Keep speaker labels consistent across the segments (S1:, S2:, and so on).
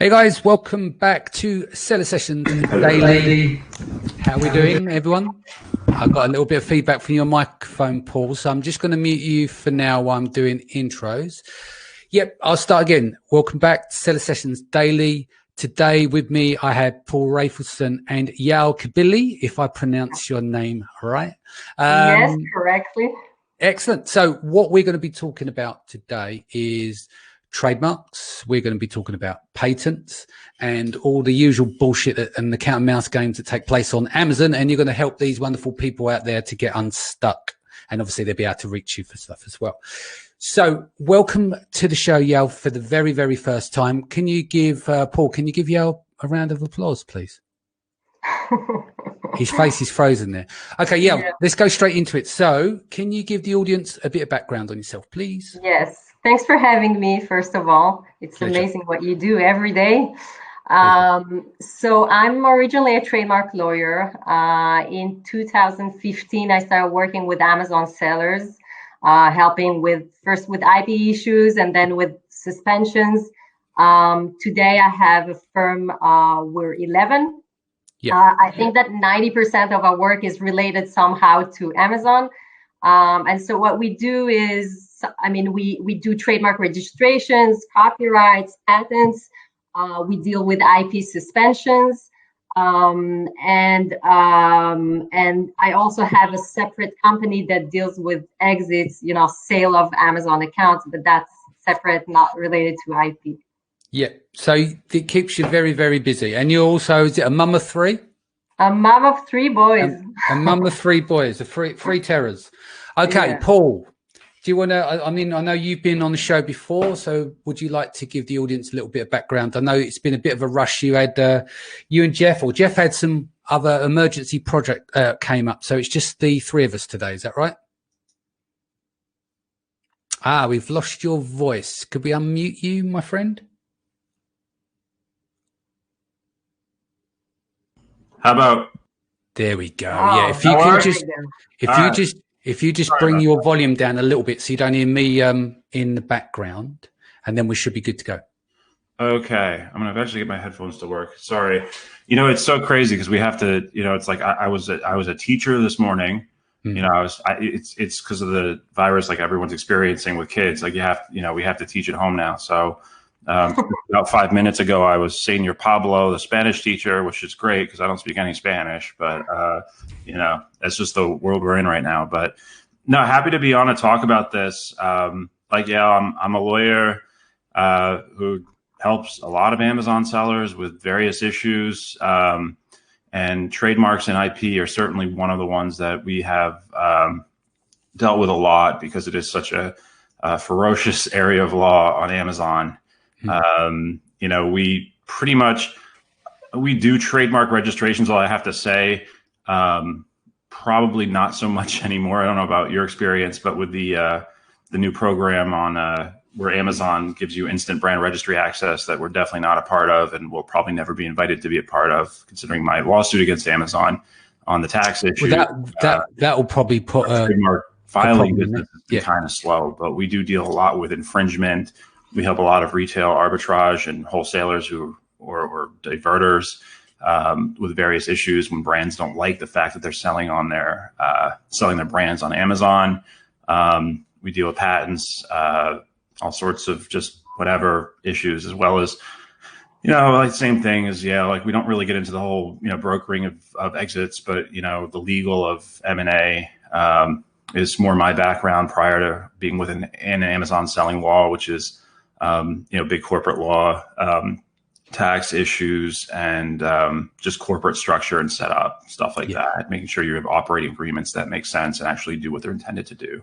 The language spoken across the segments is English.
S1: Hey guys, welcome back to Seller Sessions Daily. How are we doing, everyone? I got a little bit of feedback from your microphone, Paul, so I'm just going to mute you for now while I'm doing intros. Yep, I'll start again. Welcome back to Seller Sessions Daily. Today with me, I have Paul Rafelson and Yael Kabili, if I pronounce your name right.
S2: Yes, correctly.
S1: Excellent. So what we're going to be talking about today is trademarks. We're going to be talking about patents and all the usual bullshit and the cat and mouse games that take place on Amazon. And you're going to help these wonderful people out there to get unstuck. And obviously they'll be able to reach you for stuff as well. So welcome to the show, Yael, for the very, very first time. Can you give, Paul, can you give Yael a round of applause, please? His face is frozen there. Okay, Yael, let's go straight into it. So can you give the audience a bit of background on yourself, please?
S2: Yes. Thanks for having me, first of all. It's Pleasure. Amazing what you do every day. So I'm originally a trademark lawyer. In 2015, I started working with Amazon sellers, helping first with IP issues and then with suspensions. Today, I have a firm, we're 11. Yeah. I think that 90% of our work is related somehow to Amazon. And so what we do is, we do trademark registrations, copyrights, patents. We deal with IP suspensions. And I also have a separate company that deals with exits, sale of Amazon accounts, but that's separate, not related to IP.
S1: Yeah. So it keeps you very, very busy. And you're also, is it a mum of three?
S2: A mum of three boys.
S1: A mum of three boys, three terrors. Okay, yeah. Paul, do you want to, I know you've been on the show before, so would you like to give the audience a little bit of background? I know it's been a bit of a rush. You had, you and Jeff, or Jeff had some other emergency project came up. So it's just the three of us today. Is that right? We've lost your voice. Could we unmute you, my friend?
S3: How about?
S1: There we go. Yeah, if you can if you just bring your volume down a little bit so you don't hear me in the background, and then we should be good to go.
S3: Okay, I'm gonna eventually get my headphones to work. Sorry, it's so crazy because we have to. It's like I was a teacher this morning. It's because of the virus, like everyone's experiencing with kids. Like we have to teach at home now. So. About 5 minutes ago, I was Senor Pablo, the Spanish teacher, which is great because I don't speak any Spanish, but that's just the world we're in right now. But no, happy to be on to talk about this. I'm a lawyer who helps a lot of Amazon sellers with various issues, and trademarks and IP are certainly one of the ones that we have dealt with a lot because it is such a ferocious area of law on Amazon. We do trademark registrations. All I have to say, probably not so much anymore. I don't know about your experience, but with the new program on where Amazon gives you instant brand registry access that we're definitely not a part of, and will probably never be invited to be a part of, considering my lawsuit against Amazon on the tax issue.
S1: Well, that will probably put
S3: trademark filing business is kind of slow, but we do deal a lot with infringement. We help a lot of retail arbitrage and wholesalers or diverters with various issues when brands don't like the fact that they're selling their brands on Amazon. We deal with patents, all sorts of just whatever issues, as well as same thing as we don't really get into the whole brokering of exits, but the legal of M&A is more my background prior to being within an Amazon selling law, which is big corporate law, tax issues, and just corporate structure and setup, stuff like that, making sure you have operating agreements that make sense and actually do what they're intended to do.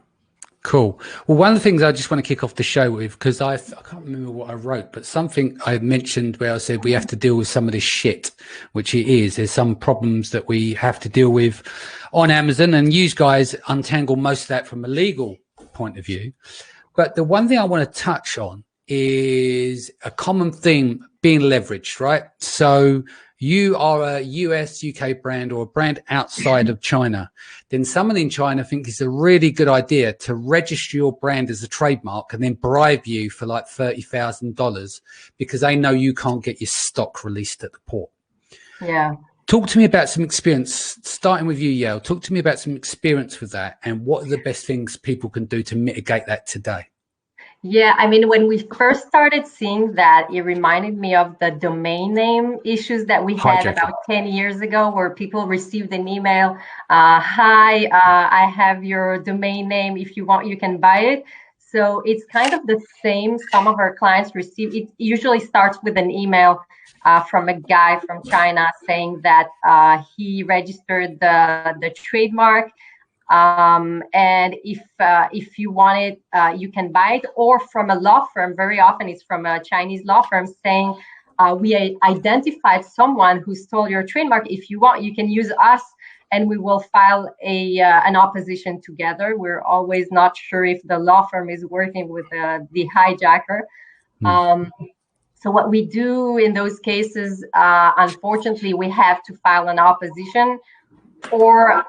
S1: Cool. Well, one of the things I just want to kick off the show with, because I can't remember what I wrote, but something I mentioned where I said we have to deal with some of this shit, which it is. There's some problems that we have to deal with on Amazon, and you guys untangle most of that from a legal point of view. But the one thing I want to touch on is a common theme being leveraged, right? So you are a US, UK brand or a brand outside of China, then someone in China thinks it's a really good idea to register your brand as a trademark and then bribe you for like $30,000 because they know you can't get your stock released at the port.
S2: Yeah.
S1: Talk to me about some experience, starting with you, Yael. Talk to me about some experience with that and what are the best things people can do to mitigate that today?
S2: Yeah, I mean, when we first started seeing that, it reminded me of the domain name issues that we had about 10 years ago, where people received an email, hi, I have your domain name. If you want, you can buy it. So it's kind of the same. Some of our clients receive it. Usually starts with an email from a guy from China saying that he registered the trademark. And if you want it, you can buy it, or from a law firm. Very often it's from a Chinese law firm saying, we identified someone who stole your trademark. If you want, you can use us and we will file an opposition together. We're always not sure if the law firm is working with the hijacker. So what we do in those cases, unfortunately, we have to file an opposition or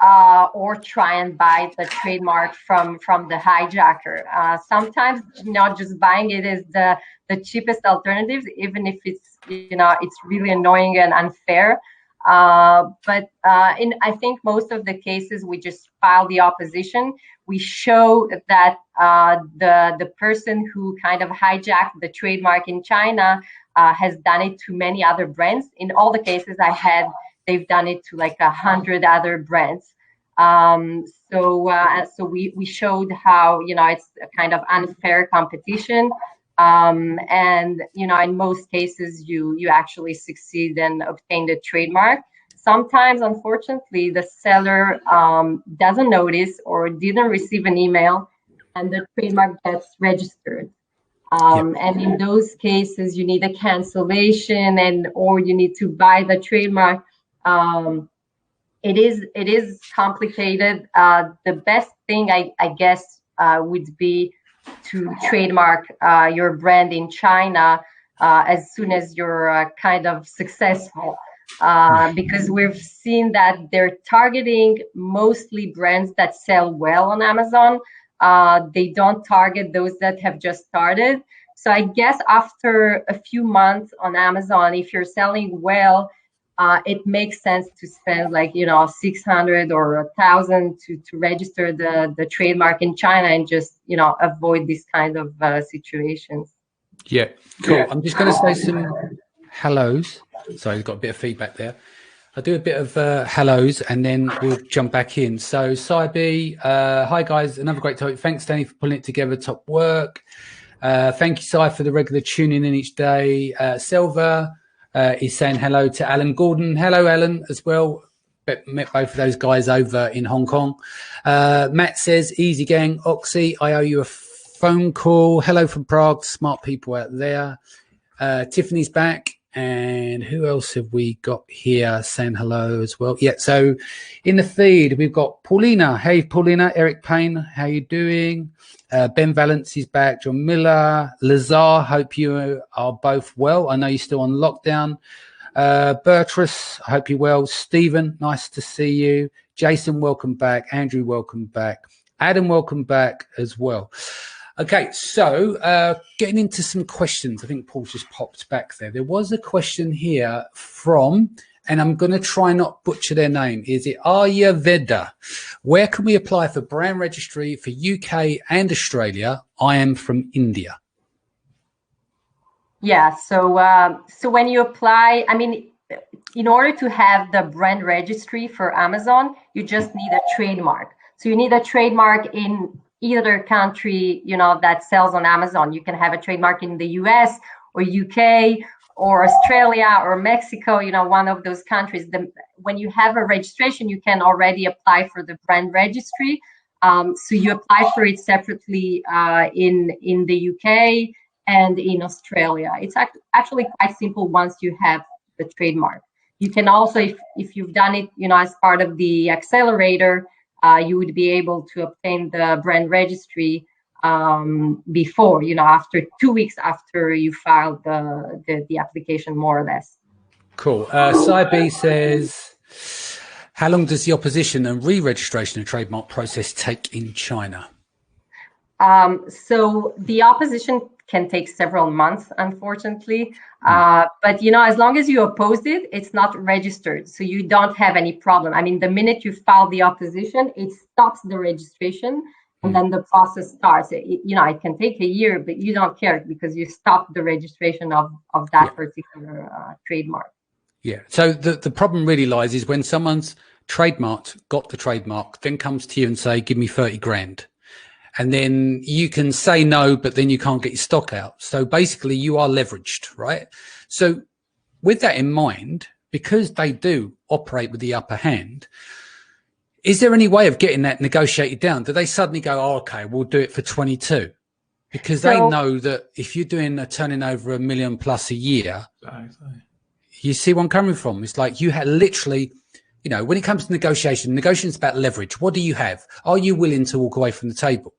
S2: try and buy the trademark from the hijacker. Sometimes not just buying it is the cheapest alternative, even if it's it's really annoying and unfair. But I think most of the cases we just file the opposition. We show that the person who kind of hijacked the trademark in China has done it to many other brands. In all the cases I had, they've done it to like 100 other brands. So we showed how it's a kind of unfair competition, and in most cases you actually succeed and obtain the trademark. Sometimes, unfortunately, the seller doesn't notice or didn't receive an email, and the trademark gets registered. And in those cases, you need a cancellation or you need to buy the trademark. It is complicated. The best thing I guess would be to trademark your brand in China as soon as you're kind of successful, because we've seen that they're targeting mostly brands that sell well on Amazon. They don't target those that have just started. So I guess after a few months on Amazon, if you're selling well, it makes sense to spend like 600 or 1,000 to register the trademark in China and just avoid this kind of situations.
S1: Yeah, cool. Yeah. I'm just going to say some hellos. Sorry, I've got a bit of feedback there. I'll do a bit of hellos and then we'll jump back in. So Saibi, hi guys, another great topic. Thanks Danny for pulling it together, top work. Thank you Sai for the regular tuning in each day. Silva is saying hello to Alan Gordon. Hello Alan as well. Met both of those guys over in Hong Kong. Matt says, easy gang, Oxy, I owe you a phone call. Hello from Prague, smart people out there. Tiffany's back. And who else have we got here saying hello as well? Yeah, so in the feed, we've got Paulina. Hey, Paulina. Eric Payne, how you doing? Ben Valence is back. John Miller. Lazar, hope you are both well. I know you're still on lockdown. Bertrus, I hope you're well. Stephen, nice to see you. Jason, welcome back. Andrew, welcome back. Adam, welcome back as well. Okay, so getting into some questions. I think Paul just popped back there. There was a question here from, and I'm going to try not butcher their name. Is it Ayurveda? Where can we apply for brand registry for UK and Australia? I am from India.
S2: Yeah, so when you apply, I mean, in order to have the brand registry for Amazon, you just need a trademark. So you need a trademark in either country, that sells on Amazon. You can have a trademark in the US or UK or Australia or Mexico, one of those countries. When you have a registration, you can already apply for the brand registry. So you apply for it separately in the UK and in Australia. It's actually quite simple once you have the trademark. You can also, if you've done it, as part of the accelerator, you would be able to obtain the brand registry before, after 2 weeks after you filed the application, more or less.
S1: Cool. Cyb says, how long does the opposition and re-registration of trademark process take in China?
S2: So the opposition can take several months, unfortunately. But, you know, as long as you opposed it, it's not registered. So you don't have any problem. I mean, the minute you file the opposition, it stops the registration and then the process starts. You know, it can take a year, but you don't care because you stopped the registration of that particular trademark.
S1: Yeah. So the problem really lies is when someone's trademarked, got the trademark, then comes to you and say, give me 30 grand. And then you can say no, but then you can't get your stock out. So basically you are leveraged, right? So with that in mind, because they do operate with the upper hand, is there any way of getting that negotiated down? Do they suddenly go, oh, okay, we'll do it for 22? Because they know that if you're doing turning over $1 million plus a year, you see where I'm coming from. It's like you had literally, you know, when it comes to negotiation's about leverage. What do you have? Are you willing to walk away from the table?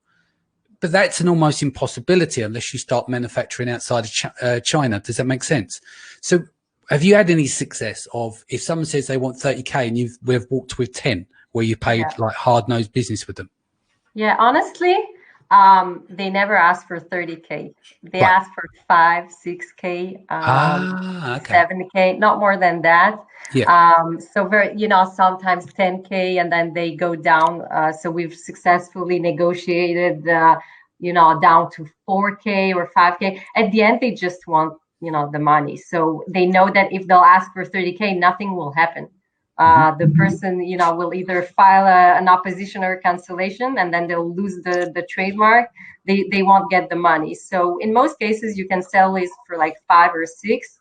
S1: But that's an almost impossibility unless you start manufacturing outside of China. Does that make sense? So have you had any success of if someone says they want 30K and we've walked with 10 where you paid like hard-nosed business with them?
S2: Yeah, honestly, they never asked for 30K. They asked for 5, 6K, 7K, not more than that.
S1: Yeah.
S2: So very, you know, sometimes 10K and then they go down. So we've successfully negotiated, you know, down to 4K or 5K. At the end, they just want, you know, the money. So they know that if they'll ask for 30K, nothing will happen. The person, you know, will either file an opposition or a cancellation, and then they'll lose the trademark. They won't get the money. So in most cases, you can sell this for like 5 or 6.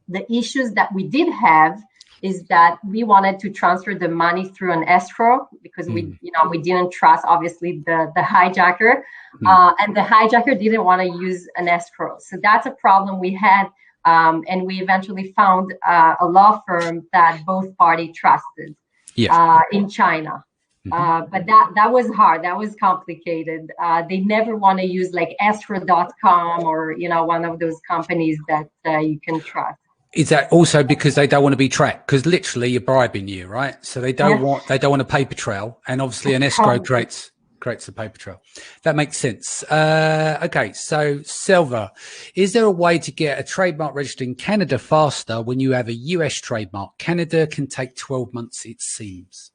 S2: The issues that we did have is that we wanted to transfer the money through an escrow because we didn't trust obviously the hijacker, and the hijacker didn't want to use an escrow. So that's a problem we had. And we eventually found a law firm that both parties trusted in China. But that was hard. That was complicated. They never want to use like escrow.com or, you know, one of those companies that you can trust.
S1: Is that also because they don't want to be tracked? Because literally you're bribing you, right? So they don't want a paper trail, and obviously an escrow creates a paper trail. That makes sense. Okay, so Selva, is there a way to get a trademark registered in Canada faster when you have a US trademark? Canada can take 12 months, it seems.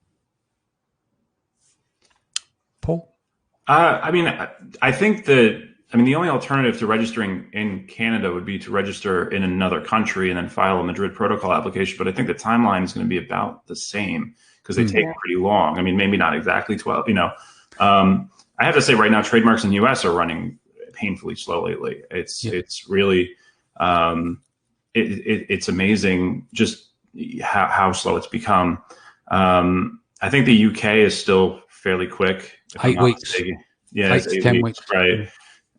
S1: Paul?
S3: I mean, I think that, the only alternative to registering in Canada would be to register in another country and then file a Madrid Protocol application. But I think the timeline is going to be about the same because they take pretty long. I mean, maybe not exactly 12, you know. I have to say right now, trademarks in the US are running painfully slow lately. It's really, it's amazing just how slow it's become. I think the UK is still fairly quick.
S1: 8 weeks.
S3: Yeah,
S1: 8 to 10 weeks.
S3: Right.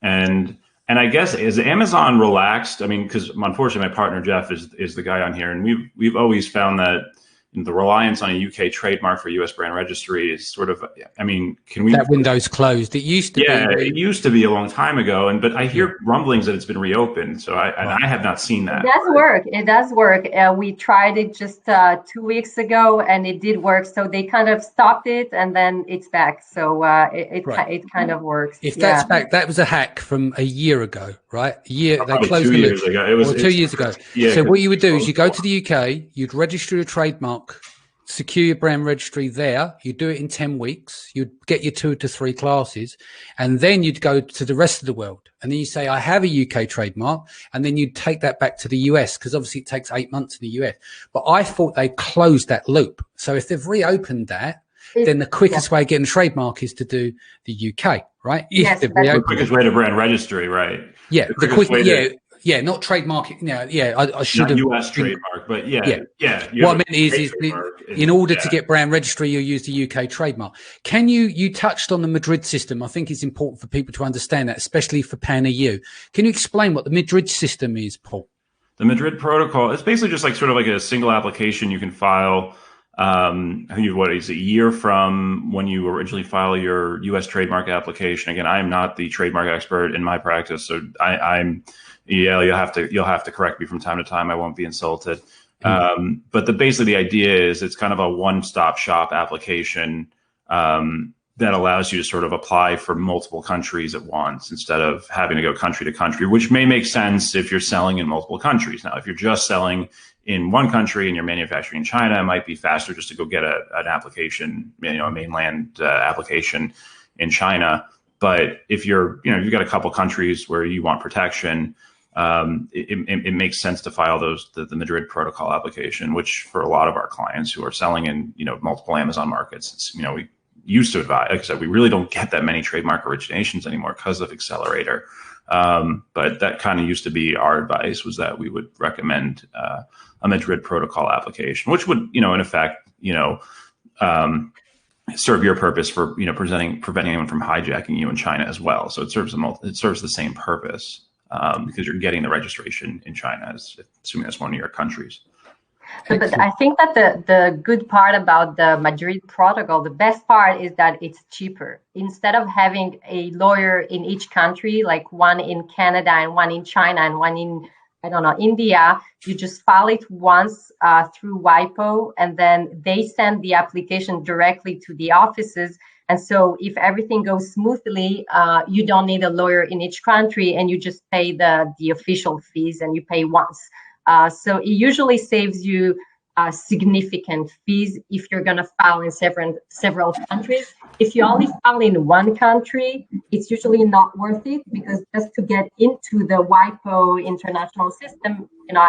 S3: And I guess is Amazon relaxed? I mean, because unfortunately my partner Jeff is the guy on here, and we've always found that the reliance on a UK trademark for US brand registry is sort of, that window's
S1: closed. It used to be.
S3: Yeah, it used to be a long time ago. But I hear rumblings that it's been reopened. So I have not seen that.
S2: It does work. We tried it just 2 weeks ago and it did work. So they kind of stopped it and then it's back. So it kind of works.
S1: If that's back, that was a hack from a year ago, right? They closed 2 years ago. It was 2 years ago. Yeah, so what you would do is you go to the UK, you'd register a trademark, secure your brand registry there. You do it in 10 weeks. You'd get your 2 to 3 classes, and then you'd go to the rest of the world. And then you say, I have a UK trademark. And then you'd take that back to the US because obviously it takes 8 months in the US. But I thought they closed that loop. So if they've reopened that, then the quickest way of getting a trademark is to do the UK, right?
S2: Yes,
S3: the quickest way to brand registry, right?
S1: Yeah, the quickest way Yeah, not trademark. I should have.
S3: US trademark, but yeah.
S1: What I meant is in order to get brand registry, you'll use the UK trademark. Can you touched on the Madrid system? I think it's important for people to understand that, especially for Pan-EU. Can you explain what the Madrid system is, Paul?
S3: The Madrid Protocol, it's basically just like sort of like a single application you can file. I think it's a year from when you originally file your US trademark application. Again, I am not the trademark expert in my practice, so Yeah, you'll have to correct me from time to time. I won't be insulted. But basically the idea is it's kind of a one-stop shop application that allows you to sort of apply for multiple countries at once instead of having to go country to country, which may make sense if you're selling in multiple countries. Now, if you're just selling in one country and you're manufacturing in China, it might be faster just to go get an application, a mainland application in China. But if you've got a couple countries where you want protection, it makes sense to file the Madrid Protocol application, which for a lot of our clients who are selling in multiple Amazon markets, we used to advise. Like I said, we really don't get that many trademark originations anymore because of Accelerator. But that kind of used to be our advice, was that we would recommend a Madrid Protocol application, which would in effect serve your purpose for preventing anyone from hijacking you in China as well. So it serves the same purpose. Because you're getting the registration in China, assuming that's one of your countries.
S2: But I think that the good part about the Madrid Protocol, the best part is that it's cheaper. Instead of having a lawyer in each country, like one in Canada and one in China and one in, India, you just file it once through WIPO, and then they send the application directly to the offices. And so if everything goes smoothly, you don't need a lawyer in each country, and you just pay the official fees, and you pay once. So it usually saves you significant fees if you're going to file in several countries. If you only file in one country, it's usually not worth it, because just to get into the WIPO international system,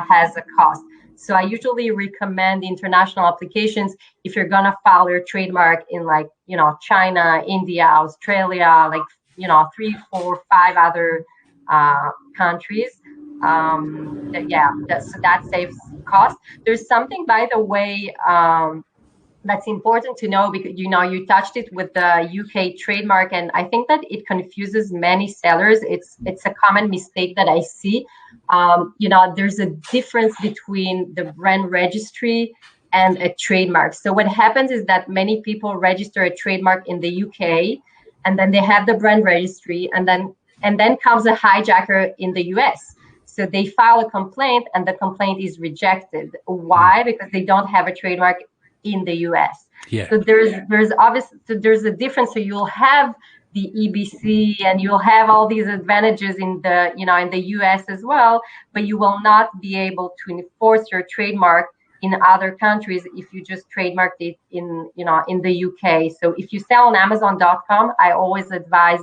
S2: has a cost. So I usually recommend international applications if you're going to file your trademark in China, India, Australia, 3, 4, 5 other countries. So that saves cost. There's something, by the way, that's important to know, because you touched it with the UK trademark, and I think that it confuses many sellers. It's a common mistake that I see. There's a difference between the brand registry and a trademark. So what happens is that many people register a trademark in the UK, and then they have the brand registry, and then comes a hijacker in the US. So they file a complaint, and the complaint is rejected. Why? Because they don't have a trademark in the US.
S1: Yeah.
S2: So there's a difference. So you'll have the EBC, and you'll have all these advantages in the US as well, but you will not be able to enforce your trademark in other countries if you just trademarked it in the UK. So if you sell on Amazon.com, I always advise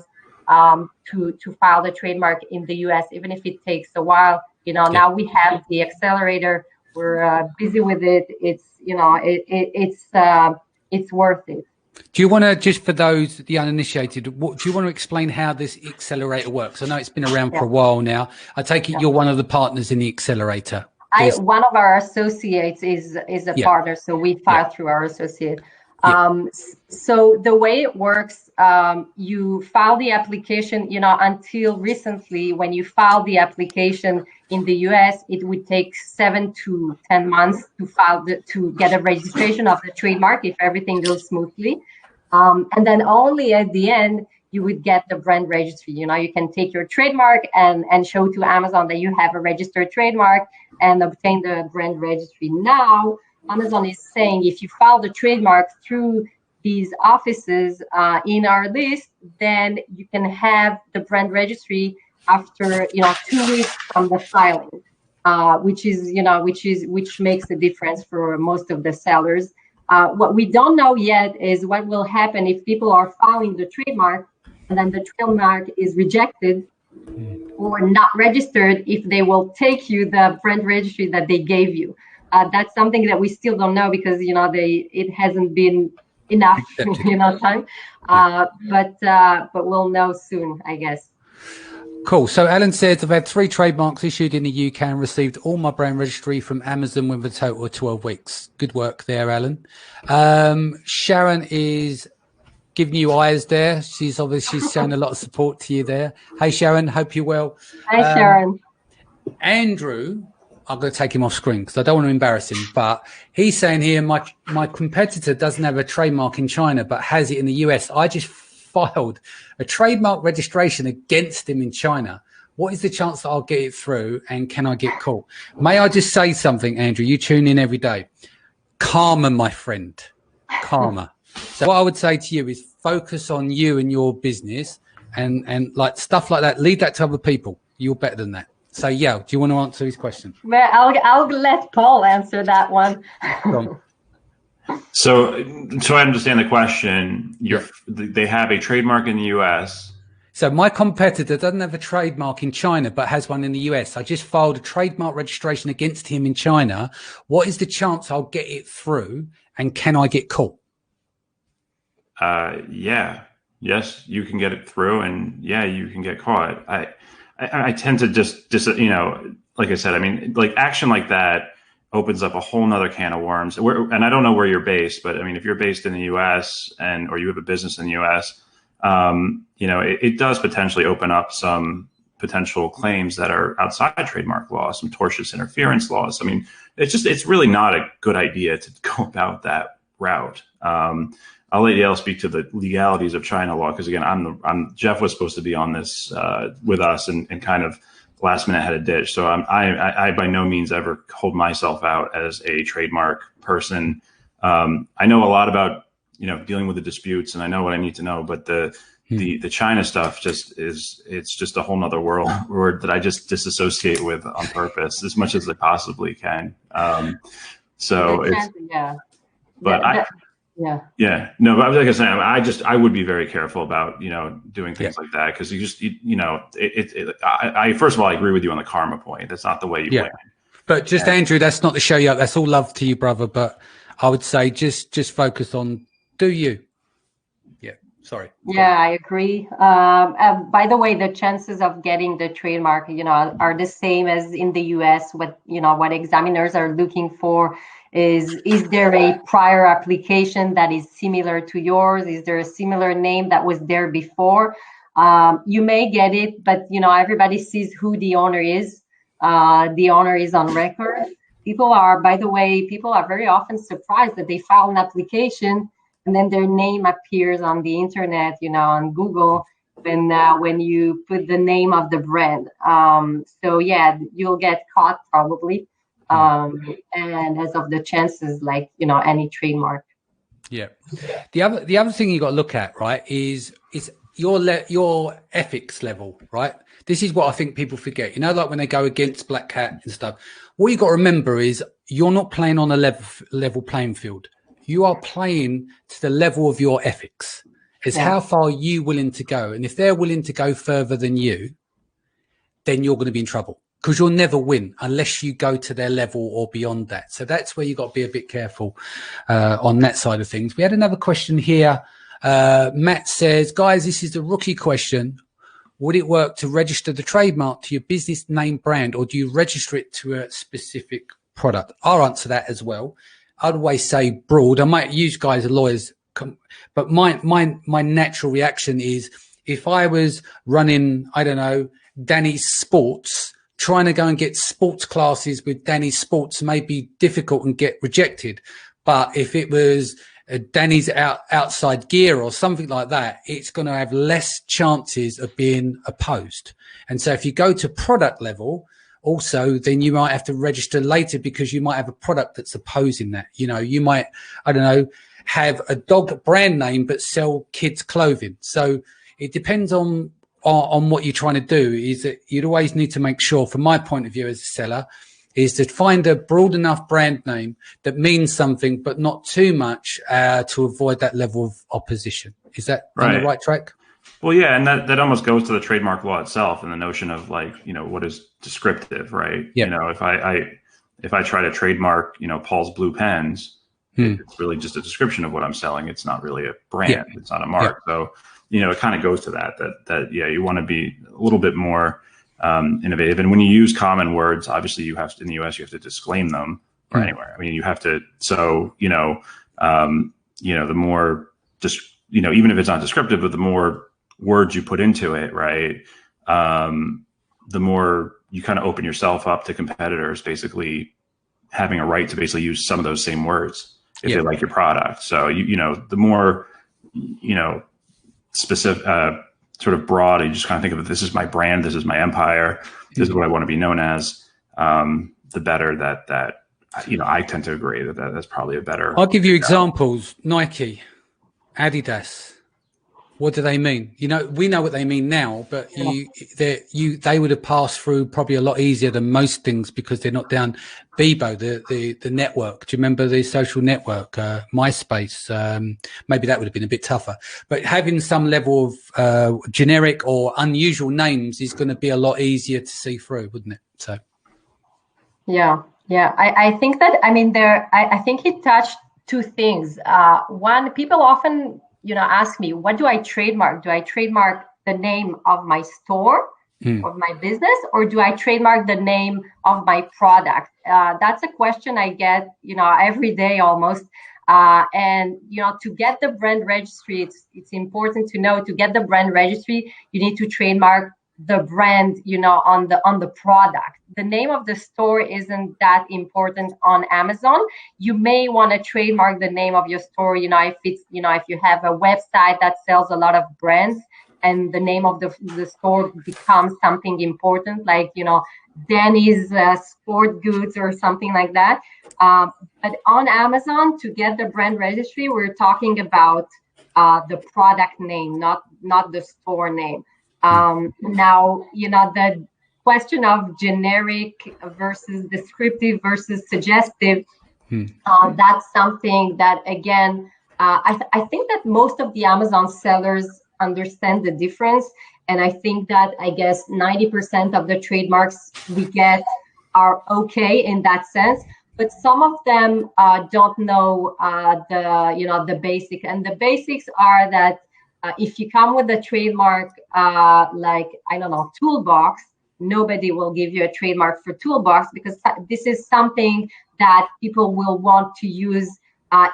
S2: to file the trademark in the US, even if it takes a while. Now we have the Accelerator. We're busy with it. It's worth it.
S1: Do you want to, just for those, the uninitiated, do you want to explain how this Accelerator works? I know it's been around for a while now. I take it you're one of the partners in the Accelerator.
S2: One of our associates is a partner, so we file through our associate. So the way it works, you file the application, until recently, when you file the application in the US, it would take 7 to 10 months to get a registration of the trademark if everything goes smoothly. And then only at the end, you would get the brand registry. You can take your trademark and show to Amazon that you have a registered trademark and obtain the brand registry. Now, Amazon is saying if you file the trademark through these offices in our list, then you can have the brand registry after 2 weeks from the filing, which makes a difference for most of the sellers. What we don't know yet is what will happen if people are filing the trademark and then the trademark is rejected or not registered, if they will take you the brand registry that they gave you. That's something that we still don't know, because it hasn't been enough time. But we'll know soon, I guess.
S1: Cool. So Alan says, I've had 3 trademarks issued in the UK and received all my brand registry from Amazon with a total of 12 weeks. Good work there, Alan. Sharon is giving you eyes there. She's obviously showing a lot of support to you there. Hey, Sharon, hope you're well.
S2: Hi, Sharon.
S1: Andrew, I'm going to take him off screen because I don't want to embarrass him, but he's saying here, my competitor doesn't have a trademark in China, but has it in the US. I just filed a trademark registration against him in China. what is the chance that I'll get it through, and can I get caught? May I just say something, Andrew? You tune in every day. Karma, my friend, karma. So what I would say to you is focus on you and your business, and like stuff like that. Leave that to other people. You're better than that. So yeah, do you want to answer his question?
S2: Well, I'll let Paul answer that one.
S3: So I understand the question. They have a trademark in the US.
S1: So my competitor doesn't have a trademark in China, but has one in the US. I just filed a trademark registration against him in China. What is the chance I'll get it through, and can I get caught?
S3: Yes, you can get it through, and yeah, you can get caught. I tend to just like I said, I mean, like action like that opens up a whole nother can of worms. And I don't know where you're based, but I mean, if you're based in the US or you have a business in the US, it does potentially open up some potential claims that are outside trademark law, some tortious interference laws. I mean, it's really not a good idea to go about that route. I'll let Yael speak to the legalities of China law, because again, Jeff was supposed to be on this with us, and kind of last minute had a ditch. So I by no means ever hold myself out as a trademark person. I know a lot about dealing with the disputes, and I know what I need to know, but the China stuff it's just a whole nother world that I just disassociate with on purpose as much as I possibly can. No, but like I said, I would be very careful about doing things like that, because I first of all, I agree with you on the karma point. That's not the way you win.
S1: But just Andrew, that's not to show you up. That's all love to you, brother. But I would say just focus on do you. Yeah, sorry.
S2: Yeah, I agree. By the way, the chances of getting the trademark, are the same as in the US. What examiners are looking for is there a prior application that is similar to yours? Is there a similar name that was there before? You may get it, but everybody sees who the owner is. The owner is on record. People are very often surprised that they file an application and then their name appears on the internet, on Google, when you put the name of the brand. So yeah, you'll get caught probably. And as of the chances, like any trademark.
S1: Yeah. The other thing you got to look at, right, is your ethics level, right? This is what I think people forget. Like when they go against Black Hat and stuff. What you got to remember is you're not playing on a level playing field. You are playing to the level of your ethics. It's how far are you willing to go, and if they're willing to go further than you, then you're going to be in trouble. Because you'll never win unless you go to their level or beyond that. So that's where you got to be a bit careful on that side of things. We had another question here. Matt says, guys, this is a rookie question. Would it work to register the trademark to your business name brand, or do you register it to a specific product? I'll answer that as well. I'd always say broad. I might use guys as lawyers, but my natural reaction is if I was running, I don't know, Danny's Sports, trying to go and get sports classes with Danny's Sports may be difficult and get rejected. But if it was Danny's outside gear or something like that, it's going to have less chances of being opposed. And so if you go to product level, also, then you might have to register later because you might have a product that's opposing that. You might, I don't know, have a dog brand name but sell kids clothing. So it depends on what you're trying to do. Is that you'd always need to make sure, from my point of view as a seller, is to find a broad enough brand name that means something, but not too much to avoid that level of opposition. Is that on the right track?
S3: Well, yeah, and that almost goes to the trademark law itself and the notion of what is descriptive, right?
S1: Yeah.
S3: If I try to trademark, Paul's blue pens, it's really just a description of what I'm selling. It's not really a brand. Yeah. It's not a mark. Yeah. So, it kind of goes to that you want to be a little bit more innovative. And when you use common words, obviously you have to, in the US, you have to disclaim them or anywhere. I mean, you have to, so, the more just, even if it's not descriptive, but the more words you put into it, right? The more you kind of open yourself up to competitors basically having a right to basically use some of those same words if they like your product. So, the more, specific, sort of broad, you just kind of think of it, this is my brand, this is my empire, this is what I want to be known as, the better that I tend to agree that's probably a better.
S1: I'll give you examples. Nike, Adidas. What do they mean? We know what they mean now, but they would have passed through probably a lot easier than most things because they're not down Bebo, the network. Do you remember the social network, MySpace? Maybe that would have been a bit tougher. But having some level of generic or unusual names is going to be a lot easier to see through, wouldn't it? So.
S2: Yeah. I think that, I think he touched two things. One, people often ask me, what do I trademark? Do I trademark the name of my store, of my business, or do I trademark the name of my product? That's a question I get, every day almost. And, to get the brand registry, it's important to know, to get the brand registry, you need to trademark the brand, on the product. The name of the store isn't that important on Amazon. You may want to trademark the name of your store, if it's, if you have a website that sells a lot of brands and the name of the store becomes something important, like, Danny's sport goods or something like that. But on Amazon, to get the brand registry, we're talking about the product name, not the store name. Now, the question of generic versus descriptive versus suggestive, that's something that, again, I think that most of the Amazon sellers understand the difference. And I think that, I guess, 90% of the trademarks we get are okay in that sense. But some of them don't know the basics. And the basics are that if you come with a trademark, like, I don't know, Toolbox, nobody will give you a trademark for Toolbox because this is something that people will want to use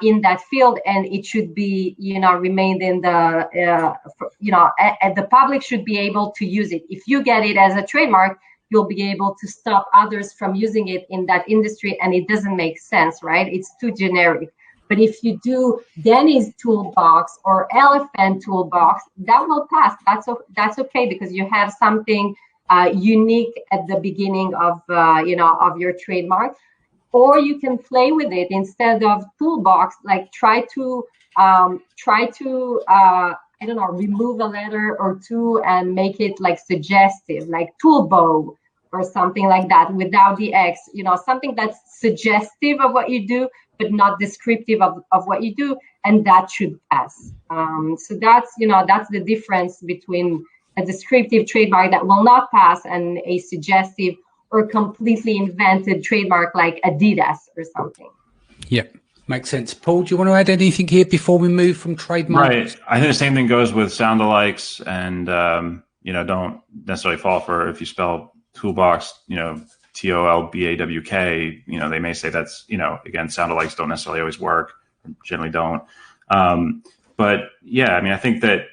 S2: in that field, and it should be, remained in the, and the public should be able to use it. If you get it as a trademark, you'll be able to stop others from using it in that industry, and it doesn't make sense, right? It's too generic. But if you do Danny's Toolbox or Elephant Toolbox, that will pass. That's okay because you have something unique at the beginning of of your trademark. Or you can play with it instead of Toolbox, like try to remove a letter or two and make it like suggestive, like Toolbow or something like that without the X, something that's suggestive of what you do, but not descriptive of what you do, and that should pass. So that's the difference between a descriptive trademark that will not pass and a suggestive or completely invented trademark like Adidas or something.
S1: Yep, makes sense. Paul, do you want to add anything here before we move from trademark?
S3: Right. I think the same thing goes with sound-alikes, and don't necessarily fall for, if you spell Toolbox, Tolbawk, they may say that's, again, sound-alikes don't necessarily always work, generally don't. But yeah, I think that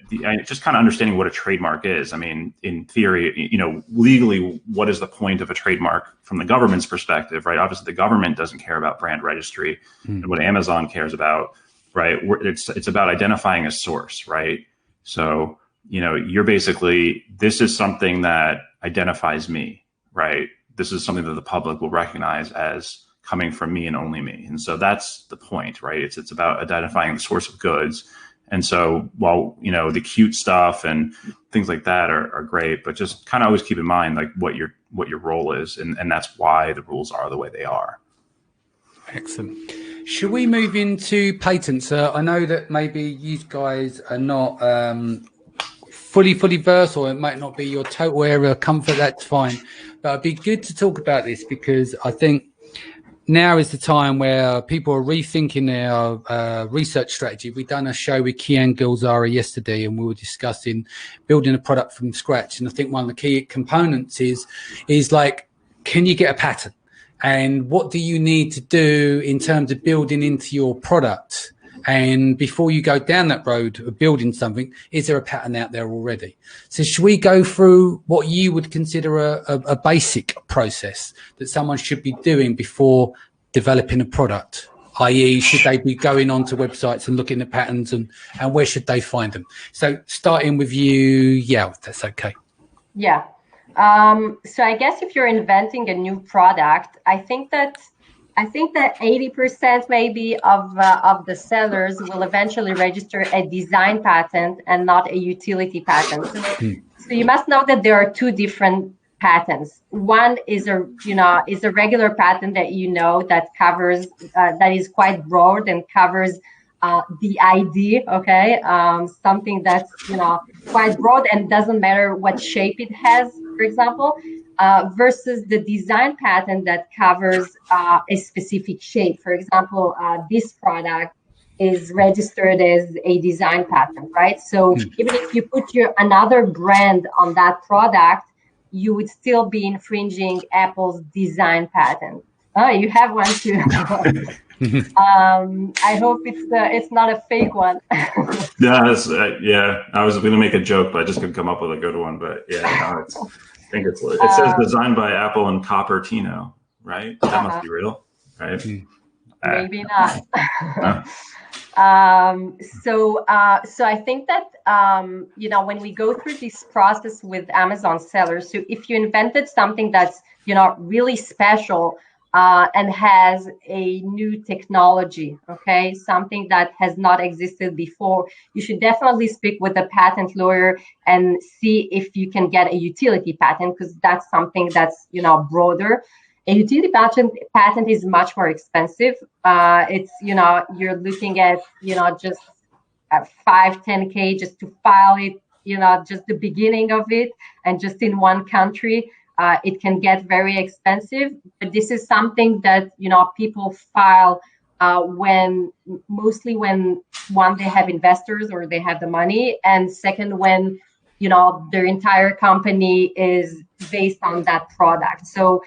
S3: just kind of understanding what a trademark is. In theory, legally, what is the point of a trademark from the government's perspective, right? Obviously, the government doesn't care about brand registry, and what Amazon cares about, right? It's about identifying a source, right? So, you're basically, this is something that identifies me, right? This is something that the public will recognize as coming from me and only me. And so that's the point, right? It's about identifying the source of goods. And so while, the cute stuff and things like that are great, but just kind of always keep in mind like what your role is. And that's why the rules are the way they are.
S1: Excellent. Should we move into patents? I know that maybe you guys are not fully versed, or it might not be your total area of comfort. That's fine. But it'd be good to talk about this because I think now is the time where people are rethinking their research strategy. We've done a show with Kian Gilzara yesterday, and we were discussing building a product from scratch. And I think one of the key components is like, can you get a patent? And what do you need to do in terms of building into your product? And before you go down that road of building something, is there a pattern out there already? So should we go through what you would consider a basic process that someone should be doing before developing a product? i.e. should they be going onto websites and looking at patterns, and where should they find them? So starting with you, yeah, that's okay.
S2: Yeah. So I guess if you're inventing a new product, I think that 80% maybe of the sellers will eventually register a design patent and not a utility patent. So you must know that there are two different patents. One is a regular patent that covers that is quite broad and covers the ID, okay, something that's quite broad and doesn't matter what shape it has, for example, versus the design patent that covers a specific shape. For example, this product is registered as a design patent, right? So even if you put another brand on that product, you would still be infringing Apple's design patent. Oh, you have one too. I hope it's not a fake one.
S3: Yeah, I was going to make a joke, but I just couldn't come up with a good one. But yeah, no, I think it says designed by Apple and Cupertino, right? That must be real, right?
S2: Maybe not. So I think that when we go through this process with Amazon sellers, so if you invented something that's really special and has a new technology, okay, something that has not existed before, you should definitely speak with a patent lawyer and see if you can get a utility patent, because that's something that's broader. A utility patent is much more expensive. It's you're looking at just at 5-10K just to file it, just the beginning of it, and just in one country. It can get very expensive, but this is something that people file mostly when one, they have investors or they have the money, and second, when their entire company is based on that product. So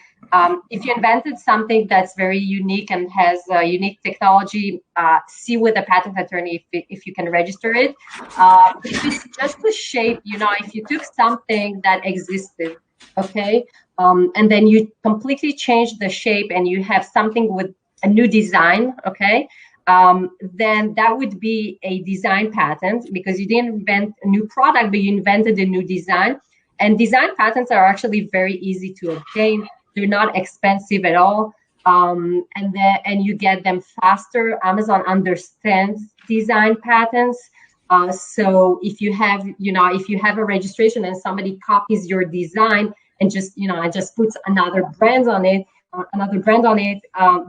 S2: if you invented something that's very unique and has a unique technology, see with a patent attorney if you can register it. If it's just the shape, if you took something that existed, okay, and then you completely change the shape and you have something with a new design, okay, then that would be a design patent, because you didn't invent a new product, but you invented a new design. And design patents are actually very easy to obtain. They're not expensive at all, and you get them faster. Amazon understands design patents. So if you have a registration and somebody copies your design and just puts another brand on it,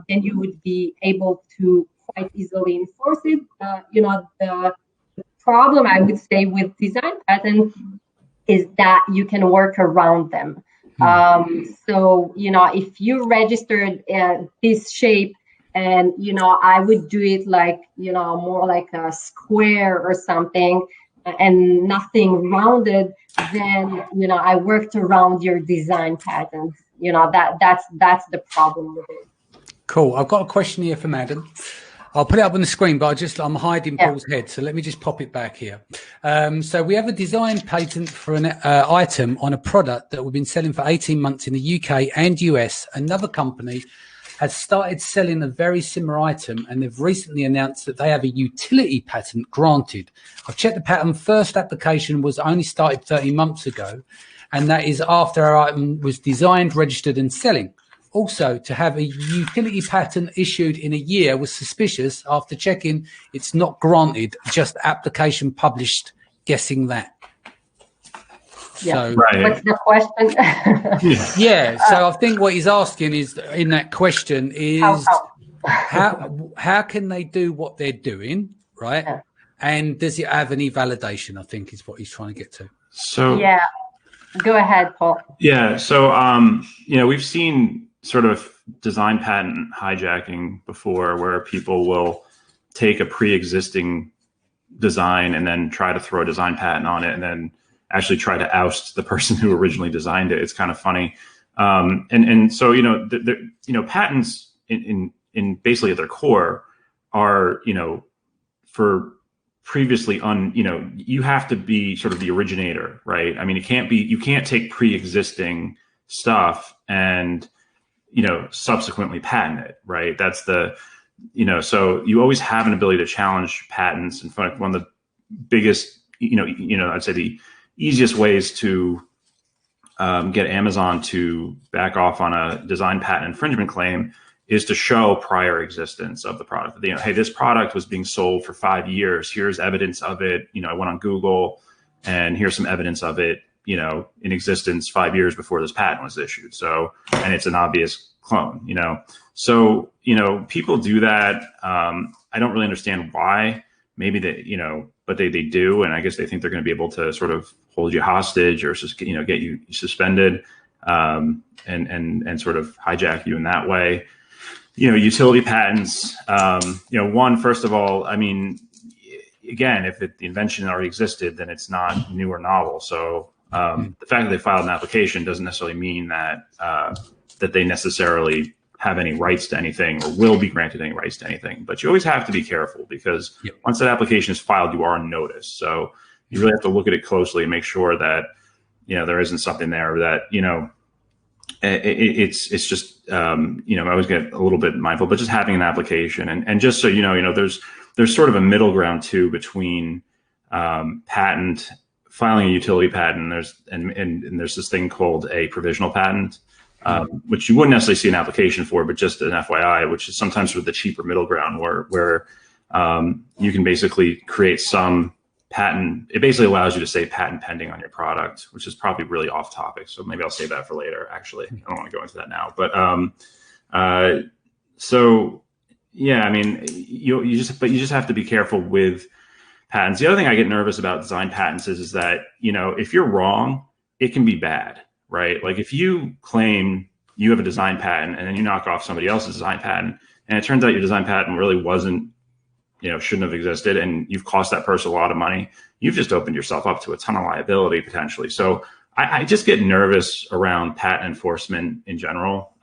S2: then you would be able to quite easily enforce it. The problem, I would say, with design patents is that you can work around them. So if you registered this shape, and I would do it like more like a square or something, and nothing rounded, then I worked around your design patent. That's the problem with it.
S1: Cool. I've got a question here from Adam. I'll put it up on the screen, but I'm hiding Paul's head, so let me just pop it back here. So we have a design patent for an item on a product that we've been selling for 18 months in the UK and US. Another company has started selling a very similar item, and they've recently announced that they have a utility patent granted. I've checked the patent. First application was only started 30 months ago, and that is after our item was designed, registered, and selling. Also, to have a utility patent issued in a year was suspicious. After checking, it's not granted, just application published. Guessing that.
S2: Yeah. So, right. What's the question?
S1: Yeah. So I think what he's asking is, in that question, is how can they do what they're doing, right? Yeah. And does it have any validation? I think is what he's trying to get to.
S3: So
S2: yeah, go ahead, Paul.
S3: Yeah. So we've seen sort of design patent hijacking before, where people will take a pre-existing design and then try to throw a design patent on it, and then actually try to oust the person who originally designed it. It's kind of funny. And so, patents in basically at their core are, for previously you have to be sort of the originator, right? I mean, you can't take pre-existing stuff and, subsequently patent it, right? That's the so you always have an ability to challenge patents. In fact, one of the biggest, I'd say the easiest ways to get Amazon to back off on a design patent infringement claim is to show prior existence of the product. Hey, this product was being sold for 5 years. Here's evidence of it. I went on Google and here's some evidence of it, in existence 5 years before this patent was issued. So, and it's an obvious clone, So, people do that. I don't really understand why. Maybe they, but they do. And I guess they think they're going to be able to sort of hold you hostage or just, get you suspended, and sort of hijack you in that way. Utility patents, first of all, I mean, again, if the invention already existed, then it's not new or novel. So the fact that they filed an application doesn't necessarily mean that that they necessarily have any rights to anything or will be granted any rights to anything. But you always have to be careful because once that application is filed, you are on notice. So you really have to look at it closely and make sure that, there isn't something there that, it's just, I always get a little bit mindful, but just having an application and just so there's sort of a middle ground too between patent filing a utility patent. And there's this thing called a provisional patent, which you wouldn't necessarily see an application for, but just an FYI, which is sometimes sort of the cheaper middle ground where you can basically create some patent. It basically allows you to say patent pending on your product, which is probably really off topic. So maybe I'll save that for later. Actually, I don't want to go into that now, but so yeah, I mean, you just have to be careful with patents. The other thing I get nervous about design patents is that, if you're wrong, it can be bad, right? Like if you claim you have a design patent and then you knock off somebody else's design patent and it turns out your design patent really wasn't, shouldn't have existed and you've cost that person a lot of money, you've just opened yourself up to a ton of liability potentially. So I just get nervous around patent enforcement in general.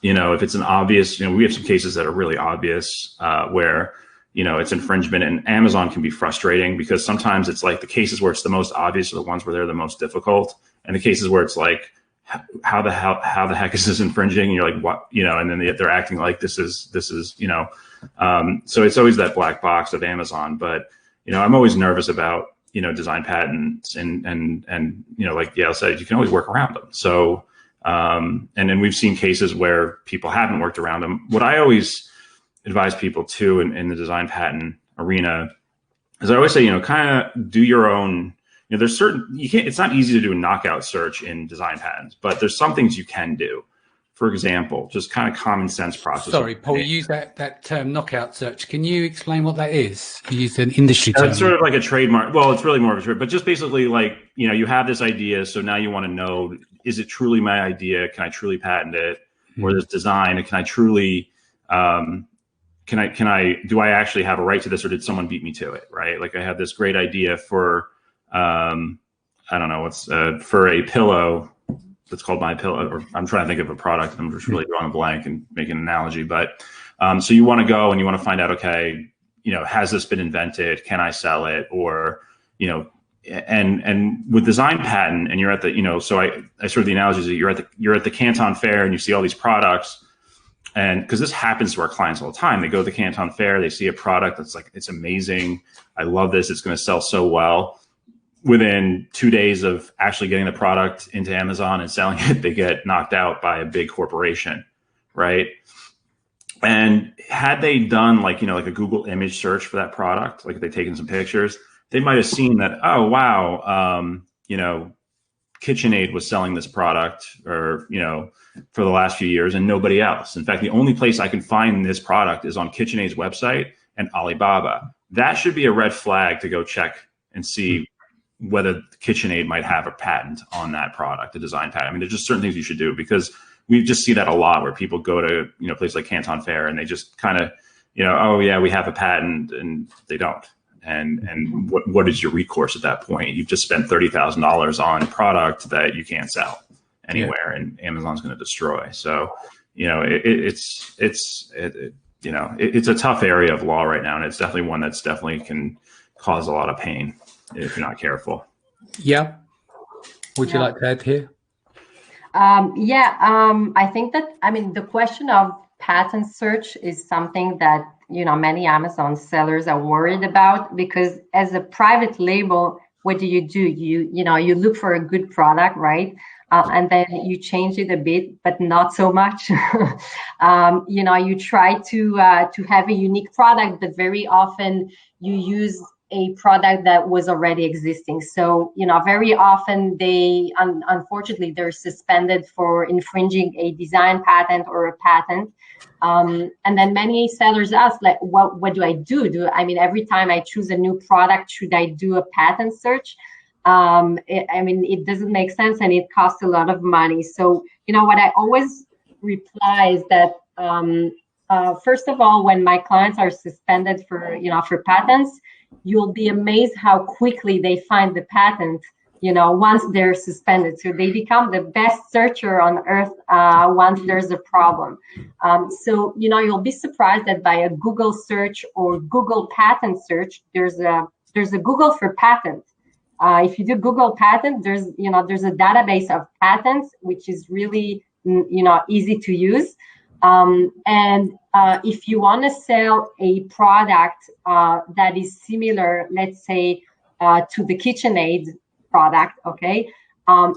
S3: If it's an obvious, we have some cases that are really obvious where, it's infringement, and Amazon can be frustrating because sometimes it's like the cases where it's the most obvious are the ones where they're the most difficult. And the cases where it's like, how the heck is this infringing? And you're like, what, and then they're acting like this is, so it's always that black box of Amazon. But, I'm always nervous about, design patents and like Yael said, you can always work around them. So, and then we've seen cases where people haven't worked around them. What I always advise people to in the design patent arena is I always say, kind of do your own, there's it's not easy to do a knockout search in design patents, but there's some things you can do. For example, just kind of common sense process.
S1: Sorry, Paul, you use that term knockout search. Can you explain what that is? You use an industry term.
S3: It's sort of like a trademark. Well, it's really more of a trade, but just basically like, you have this idea. So now you want to know, is it truly my idea? Can I truly patent it? Or this design? Can I truly, do I actually have a right to this, or did someone beat me to it? Right? Like I have this great idea for, I don't know, for a pillow that's called My Pillow, or I'm trying to think of a product. I'm just really drawing a blank and making an analogy. But so you want to go and you want to find out, okay, has this been invented? Can I sell it? Or, and with design patent, and you're at the, so I sort of the analogy is that you're at the Canton Fair and you see all these products. And because this happens to our clients all the time, they go to the Canton Fair, they see a product that's like, it's amazing. I love this. It's going to sell so well. Within 2 days of actually getting the product into Amazon and selling it, they get knocked out by a big corporation, right? And had they done like a Google image search for that product, like if they'd taken some pictures, they might have seen that, oh, wow, KitchenAid was selling this product or, for the last few years and nobody else. In fact, the only place I can find this product is on KitchenAid's website and Alibaba. That should be a red flag to go check and see whether KitchenAid might have a patent on that product, a design patent. I mean, there's just certain things you should do because we just see that a lot where people go to, places like Canton Fair and they just kind of, oh yeah, we have a patent, and they don't. And what is your recourse at that point? You've just spent $30,000 on a product that you can't sell anywhere, and Amazon's going to destroy. So, it's a tough area of law right now, and it's definitely one that's definitely can cause a lot of pain if you're not careful.
S1: Yeah. Would you like to add here?
S2: I think that, the question of patent search is something that, you know, many Amazon sellers are worried about, because as a private label, what do? You know, you look for a good product, right? And then you change it a bit, but not so much. You know, you try to have a unique product, but very often you use a product that was already existing. So, you know, very often they, unfortunately, they're suspended for infringing a design patent or a patent. And then many sellers ask, like, what do I do? I mean, every time I choose a new product, should I do a patent search? I mean, it doesn't make sense, and it costs a lot of money. So, you know, what I always reply is that, first of all, when my clients are suspended for, you know, for patents, you'll be amazed how quickly they find the patent, you know, once they're suspended. So they become the best searcher on earth once there's a problem. So, you know, you'll be surprised that by a Google search or Google patent search, there's a Google for patent. If you do Google patent, there's a database of patents, which is really, you know, easy to use. And if you want to sell a product that is similar, let's say, to the KitchenAid product, okay,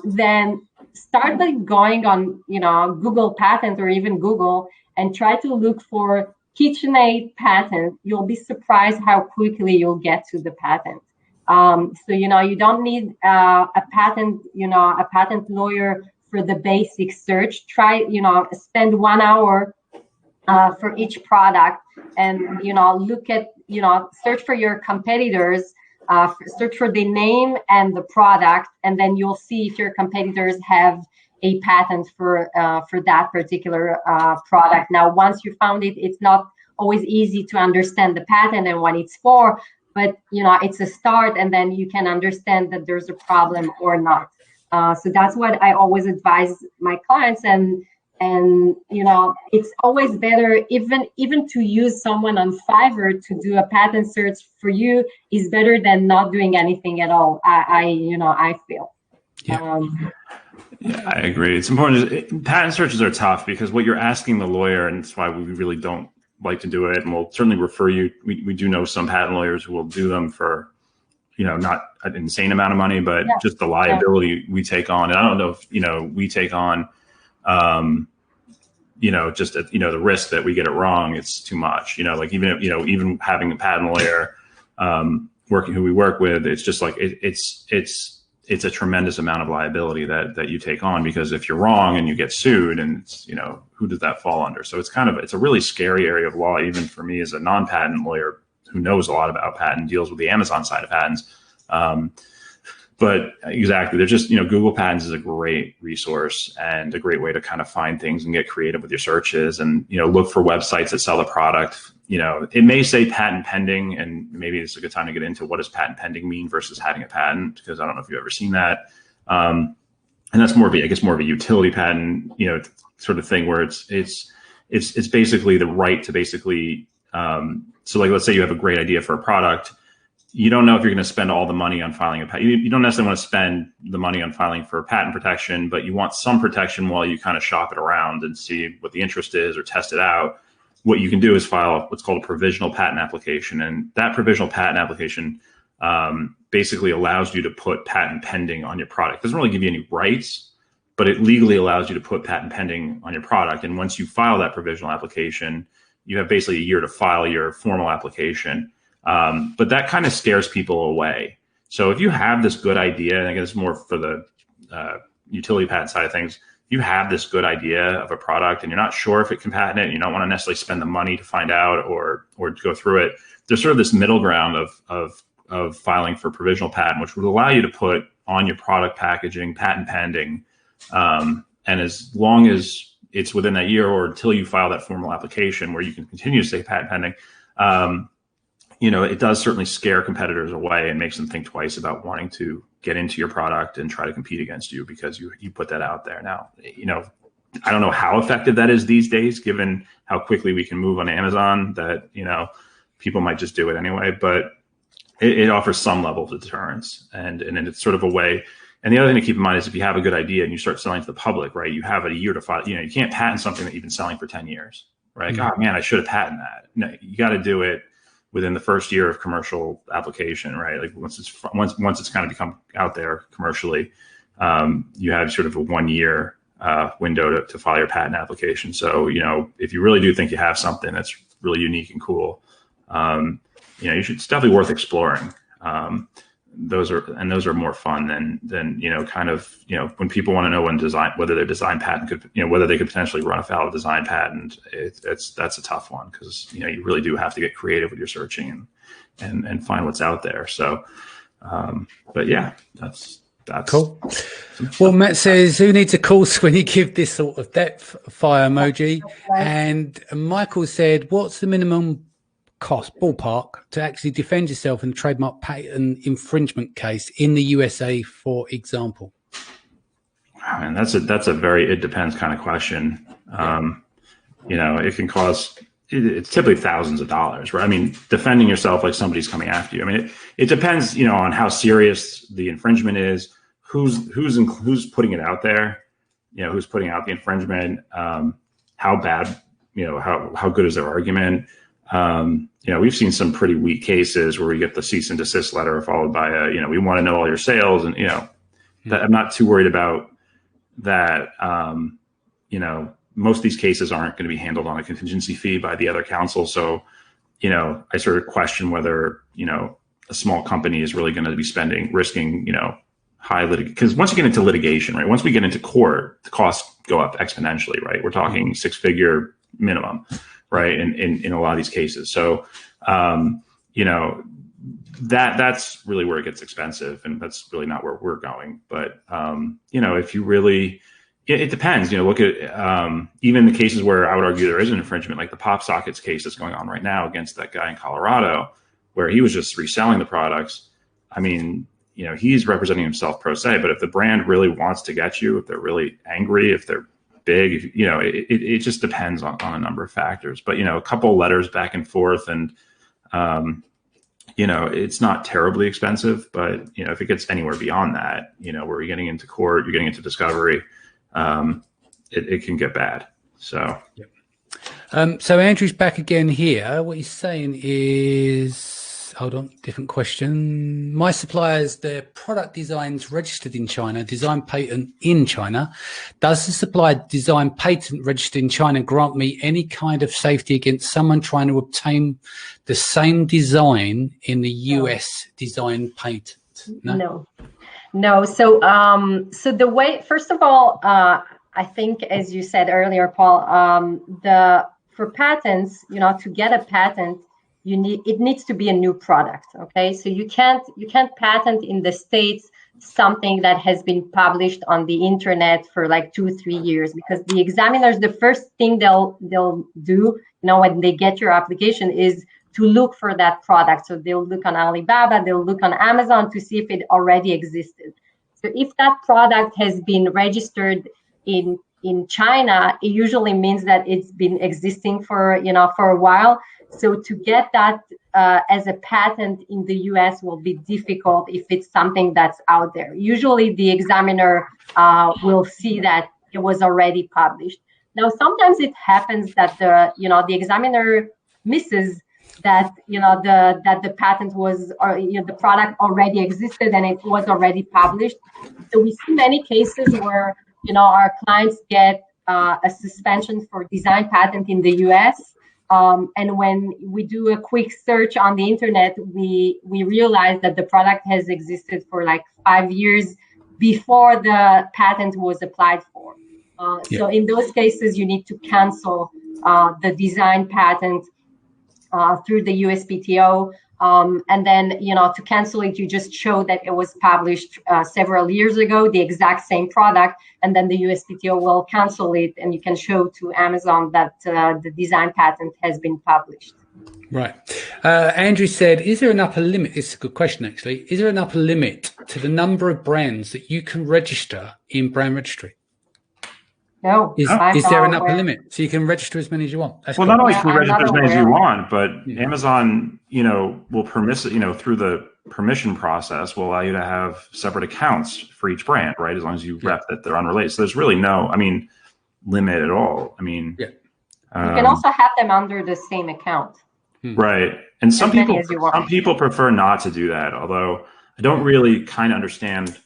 S2: then start by going on, you know, Google patent or even Google, and try to look for KitchenAid patent. You'll be surprised how quickly you'll get to the patent. So, you know, you don't need a patent lawyer for the basic search. Try, you know, spend 1 hour for each product, and, you know, look at, you know, search for your competitors, search for the name and the product, and then you'll see if your competitors have a patent for that particular product. Now, once you found it, it's not always easy to understand the patent and what it's for, but, you know, it's a start, and then you can understand that there's a problem or not. So that's what I always advise my clients, and you know, it's always better, even to use someone on Fiverr to do a patent search for you is better than not doing anything at all. I feel.
S3: Yeah. Yeah, I agree. It's important. Patent searches are tough because what you're asking the lawyer, and that's why we really don't like to do it, and we'll certainly refer you. We do know some patent lawyers who will do them for, you know, not an insane amount of money, but just the liability we take on. And I don't know if, you know, we take on, you know, just, you know, the risk that we get it wrong, it's too much, you know, like even having a patent lawyer who we work with, it's just like, it's a tremendous amount of liability that you take on, because if you're wrong and you get sued, and it's, you know, who does that fall under? So it's a really scary area of law, even for me as a non-patent lawyer who knows a lot about patent, deals with the Amazon side of patents. But exactly, they're just, you know, Google Patents is a great resource and a great way to kind of find things and get creative with your searches, and, you know, look for websites that sell the product. You know, it may say patent pending, and maybe it's a good time to get into what does patent pending mean versus having a patent, because I don't know if you've ever seen that. And that's more of a utility patent, you know, sort of thing, where it's basically the right to basically, so like, let's say you have a great idea for a product. You don't know if you're going to spend all the money on filing a patent. You don't necessarily want to spend the money on filing for patent protection, but you want some protection while you kind of shop it around and see what the interest is or test it out. What you can do is file what's called a provisional patent application. And that provisional patent application basically allows you to put patent pending on your product. It doesn't really give you any rights, but it legally allows you to put patent pending on your product. And once you file that provisional application, you have basically a year to file your formal application. But that kind of scares people away. So if you have this good idea, and I guess more for the utility patent side of things, if you have this good idea of a product and you're not sure if it can patent it, and you don't want to necessarily spend the money to find out or go through it, there's sort of this middle ground of filing for provisional patent, which would allow you to put on your product packaging patent pending. And as long as it's within that year or until you file that formal application where you can continue to say patent pending, you know, it does certainly scare competitors away and makes them think twice about wanting to get into your product and try to compete against you, because you put that out there. Now, you know, I don't know how effective that is these days, given how quickly we can move on Amazon, that, you know, people might just do it anyway, but it offers some level of deterrence, and it's sort of a way. And the other thing to keep in mind is if you have a good idea and you start selling to the public, right, you have a year to file. You know, you can't patent something that you've been selling for 10 years. right? Like, oh man, I should have patented that. No, you got to do it within the first year of commercial application, right? Like once it's kind of become out there commercially, you have sort of a 1 year window to file your patent application. So, if you really do think you have something that's really unique and cool, it's definitely worth exploring. Those are more fun than when people want to know whether their design patent could, whether they could potentially run afoul of design patent. That's a tough one because you really do have to get creative with your searching and find what's out there. So, but yeah, that's
S1: cool. Well, Matt says, who needs a course when you give this sort of depth? Fire emoji. And Michael said, what's the minimum cost, ballpark, to actually defend yourself in a trademark patent infringement case in the USA, for example?
S3: And that's a very, it depends kind of question. It can cost, it's typically thousands of dollars, right? I mean, defending yourself like somebody's coming after you. I mean, it depends, on how serious the infringement is, who's putting it out there, who's putting out the infringement, how bad, how good is their argument? We've seen some pretty weak cases where we get the cease and desist letter followed by we want to know all your sales. And, that I'm not too worried about that. Most of these cases aren't going to be handled on a contingency fee by the other counsel. So, I sort of question whether, a small company is really going to be risking, high litigation. Because once you get into litigation, right, once we get into court, the costs go up exponentially, right? We're talking 6-figure minimum, right? In a lot of these cases. So, that's really where it gets expensive, and that's really not where we're going. But, if you really, it depends, look at, even the cases where I would argue there is an infringement, like the Pop Sockets case that's going on right now against that guy in Colorado, where he was just reselling the products. I mean, he's representing himself pro se, but if the brand really wants to get you, if they're really angry, if they're big, it just depends on a number of factors. But, a couple letters back and forth and, it's not terribly expensive, but, if it gets anywhere beyond that, where you're getting into court, you're getting into discovery, it can get bad. So,
S1: so Andrew's back again here. What he's saying is, hold on, different question. My suppliers, their product designs registered in China, design patent in China. Does the supplier design patent registered in China grant me any kind of safety against someone trying to obtain the same design in the US design patent?
S2: No. So the way, first of all, I think, as you said earlier, Paul, for patents, to get a patent, it needs to be a new product. Okay, so you can't patent in the States something that has been published on the internet for like 2-3 years, because the examiners, the first thing they'll do, when they get your application, is to look for that product. So they'll look on Alibaba, they'll look on Amazon to see if it already existed. So if that product has been registered in China, it usually means that it's been existing for a while. So to get that as a patent in the US will be difficult if it's something that's out there. Usually the examiner will see that it was already published. Now, sometimes it happens that the examiner misses that that the patent was, or the product already existed and it was already published. So we see many cases where our clients get a suspension for design patent in the US. And when we do a quick search on the internet, we realize that the product has existed for like 5 years before the patent was applied for. So in those cases, you need to cancel the design patent through the USPTO. And then, to cancel it, you just show that it was published several years ago, the exact same product, and then the USPTO will cancel it, and you can show to Amazon that the design patent has been published.
S1: Right. Andrew said, is there an upper limit? It's a good question, actually. Is there an upper limit to the number of brands that you can register in brand registry?
S2: No.
S1: Is there an upper limit? So you can register as many as you want?
S3: That's not only can you register as many as you want, but Amazon, will permit, through the permission process, will allow you to have separate accounts for each brand, right? As long as you rep that they're unrelated. So there's really no, limit at all.
S2: You can also have them under the same account.
S3: Right. And some people prefer not to do that, although I don't really kind of understand.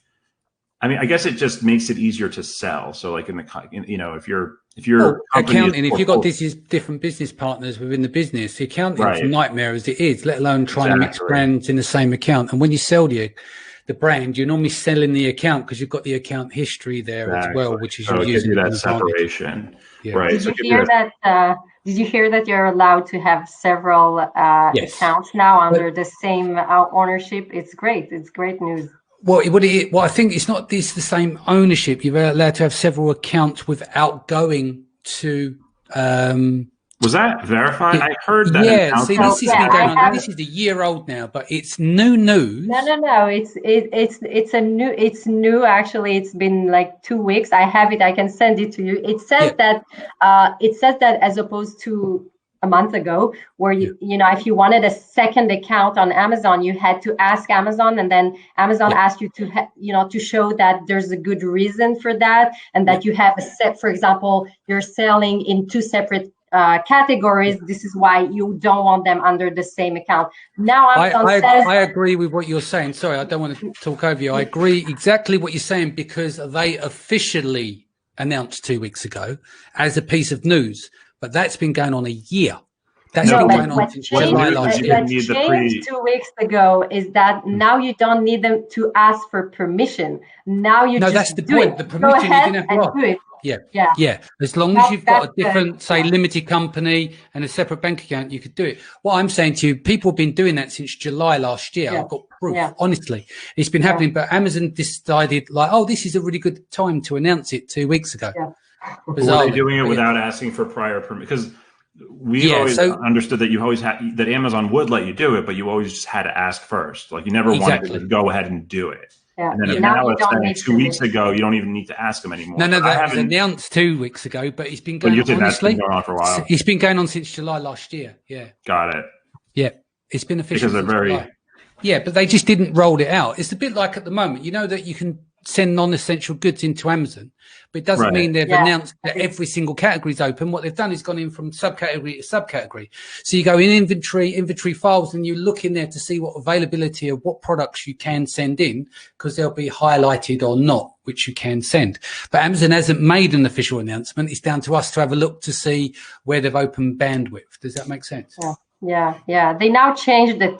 S3: I mean, I guess it just makes it easier to sell. So like if you're
S1: accounting, if you've got different business partners within the business, the accounting is a nightmare as it is, let alone trying to mix brands in the same account. And when you sell the brand, you're normally selling the account because you've got the account history there as well, which is using
S3: that separation. Yeah. Right.
S2: Did you hear that you're allowed to have several accounts now under the same ownership? It's great. It's great news.
S1: Well, I think it's not the same ownership. You're allowed to have several accounts without going to.
S3: Was that verified? I heard that.
S1: Yeah, see, this has been going on. This is a year old now, but it's new news.
S2: No. It's new. Actually, it's been like 2 weeks. I have it. I can send it to you. It says that. It says that as opposed to a month ago, where you know, if you wanted a second account on Amazon, you had to ask Amazon, and then Amazon asked you to to show that there's a good reason for that, and that you have a set. For example, you're selling in 2 separate categories. This is why you don't want them under the same account. Now
S1: I agree with what you're saying. Sorry, I don't want to talk over you. I agree exactly what you're saying, because they officially announced 2 weeks ago as a piece of news, but that's been going on a year. That's been going on since July last year.
S2: What changed 2 weeks ago is that now you don't need them to ask for permission. Now you
S1: that's the point. The permission you didn't have to ask. Yeah. As long as you've got a different, say, limited company and a separate bank account, you could do it. What I'm saying to you, people have been doing that since July last year. I've got proof. Honestly, it's been happening. But Amazon decided, like, this is a really good time to announce it 2 weeks ago.
S3: Were they doing it without asking for prior permission? Because we always understood that that Amazon would let you do it, but you always just had to ask first. Like, you never wanted to go ahead and do it.
S2: Yeah.
S3: And then now it's saying 2 weeks ago, you don't even need to ask them anymore.
S1: No, that was announced 2 weeks ago, but it's been going on.
S3: Honestly, that's been going on for a while.
S1: It's been going on since July last year. Yeah.
S3: Got it.
S1: Yeah. It's been official.
S3: Because they're
S1: July. Yeah, but they just didn't roll it out. It's a bit like at the moment, you know, that you can send non-essential goods into Amazon, but it doesn't mean they've announced that every single category is open. What they've done is gone in from subcategory to subcategory. So you go in inventory files, and you look in there to see what availability of what products you can send in, because they'll be highlighted or not, which you can send. But Amazon hasn't made an official announcement. It's down to us to have a look to see where they've opened bandwidth. Does that make sense?
S2: Yeah. They now changed the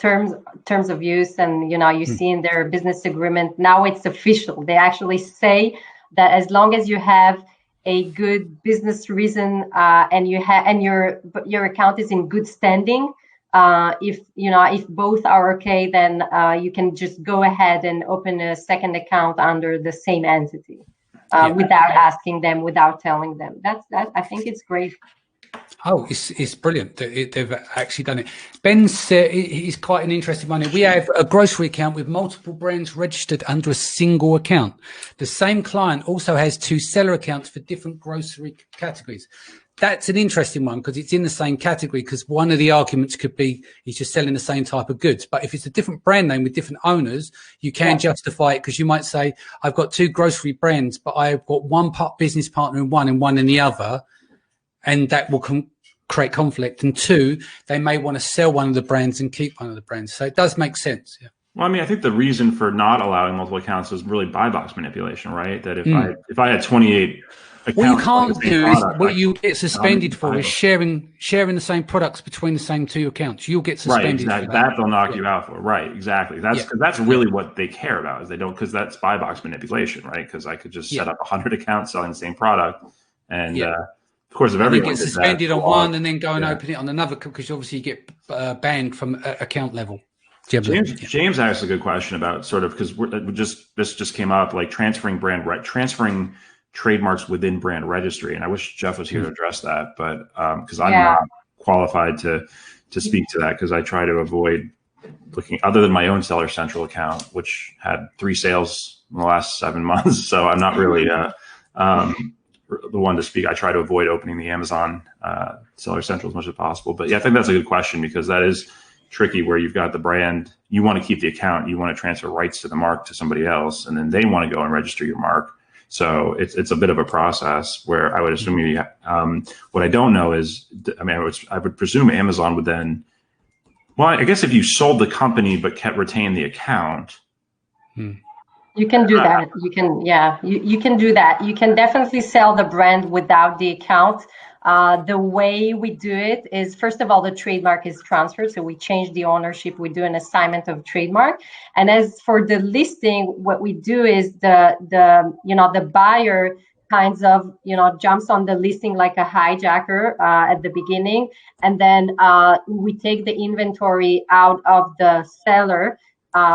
S2: terms of use, and you see in their business agreement now it's official. They actually say that as long as you have a good business reason and your account is in good standing, if both are okay, then you can just go ahead and open a second account under the same entity without asking them, without telling them. I think it's great.
S1: Oh, it's brilliant that they've actually done it. Ben said it's quite an interesting one. We have a grocery account with multiple brands registered under a single account. The same client also has 2 seller accounts for different grocery categories. That's an interesting one because it's in the same category, because one of the arguments could be he's just selling the same type of goods. But if it's a different brand name with different owners, you can justify it, because you might say, I've got 2 grocery brands, but I've got one business partner in one and one in the other. And that will create conflict. And 2, they may want to sell one of the brands and keep one of the brands. So it does make sense. Yeah.
S3: Well, I mean, I think the reason for not allowing multiple accounts is really buy box manipulation, right? That if I had 28 accounts,
S1: what you can't do is what you get suspended for is sharing the same products between the same 2 accounts. You'll get suspended.
S3: Right, exactly. That they'll knock you out for. Right, exactly. That's really what they care about, is they don't, because that's buy box manipulation, right? Because I could just set up 100 accounts selling the same product, and of course, if everyone
S1: gets suspended on one and then go and open it on another, because obviously you get banned from account level.
S3: James asked a good question about sort of, because this just came up, like transferring trademarks within brand registry, and I wish Jeff was here to address that, but because I'm not qualified to speak to that, because I try to avoid looking, other than my own Seller Central account, which had 3 sales in the last 7 months, so I'm not really the one to speak. I try to avoid opening the Amazon Seller Central as much as possible. But I think that's a good question, because that is tricky, where you've got the brand, you want to keep the account, you want to transfer rights to the mark to somebody else, and then they want to go and register your mark. So it's a bit of a process where I would assume what I don't know is, I mean, I would presume Amazon would then, well, I guess if you sold the company but retained the account.
S2: You can do that. You can, yeah, you can do that. You can definitely sell the brand without the account. The way we do it is, first of all, the trademark is transferred. So we change the ownership. We do an assignment of trademark. And as for the listing, what we do is the buyer kinds of, jumps on the listing like a hijacker at the beginning. And then we take the inventory out of the seller.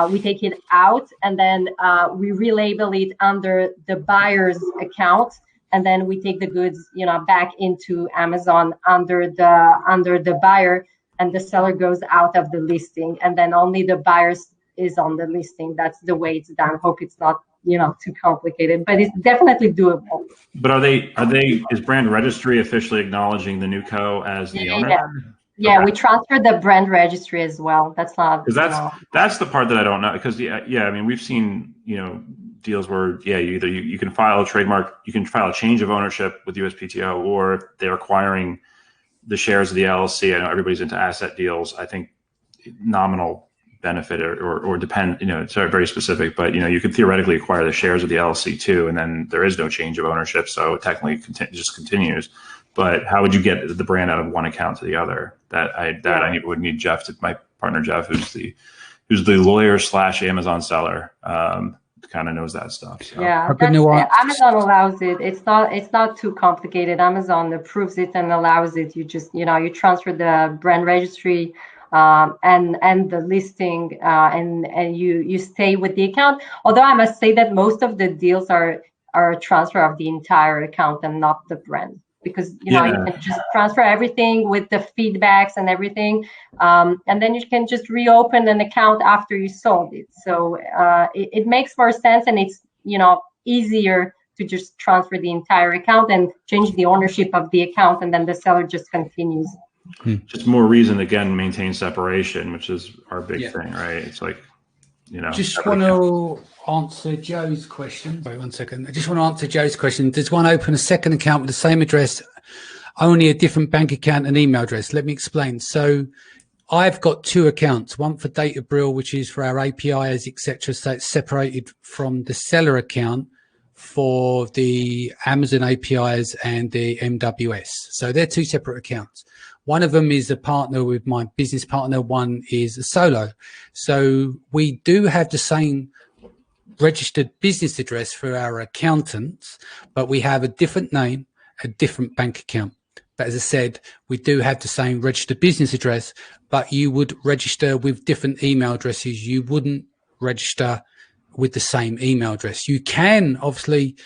S2: We take it out, and then we relabel it under the buyer's account. And then we take the goods, back into Amazon under the buyer, and the seller goes out of the listing, and then only the buyer is on the listing. That's the way it's done. Hope it's not, too complicated, but it's definitely doable.
S3: But is brand registry officially acknowledging the new co as the owner?
S2: Yeah, okay. We transferred the brand registry as well. That's not,
S3: because that's the part that I don't know. Because I mean, we've seen, deals where you can file a trademark, you can file a change of ownership with USPTO, or they're acquiring the shares of the LLC. I know everybody's into asset deals. I think nominal benefit or depend, it's very specific, but you could theoretically acquire the shares of the LLC too, and then there is no change of ownership, so it technically just continues. But how would you get the brand out of one account to the other? I would need Jeff, my partner Jeff, who's the lawyer / Amazon seller. Kind of knows that stuff. So.
S2: Yeah, Amazon allows it. It's not too complicated. Amazon approves it and allows it. You just you transfer the brand registry and the listing and you stay with the account. Although I must say that most of the deals are a transfer of the entire account and not the brand, because you can just transfer everything with the feedbacks and everything, and then you can just reopen an account after you sold it. So it makes more sense, and it's easier to just transfer the entire account and change the ownership of the account, and then the seller just continues.
S3: Just more reason, again, maintain separation, which is our big thing, right? It's like,
S1: just want to answer Joe's question. Wait 1 second. I just want to answer Joe's question. Does one open a second account with the same address, only a different bank account and email address? Let me explain. So I've got 2 accounts, one for Databril, which is for our APIs, etc. So it's separated from the seller account for the Amazon APIs and the MWS. So they're 2 separate accounts. One of them is a partner with my business partner. One is a solo. So we do have the same registered business address for our accountants, but we have a different name, a different bank account. But as I said, we do have the same registered business address, but you would register with different email addresses. You wouldn't register with the same email address. You can obviously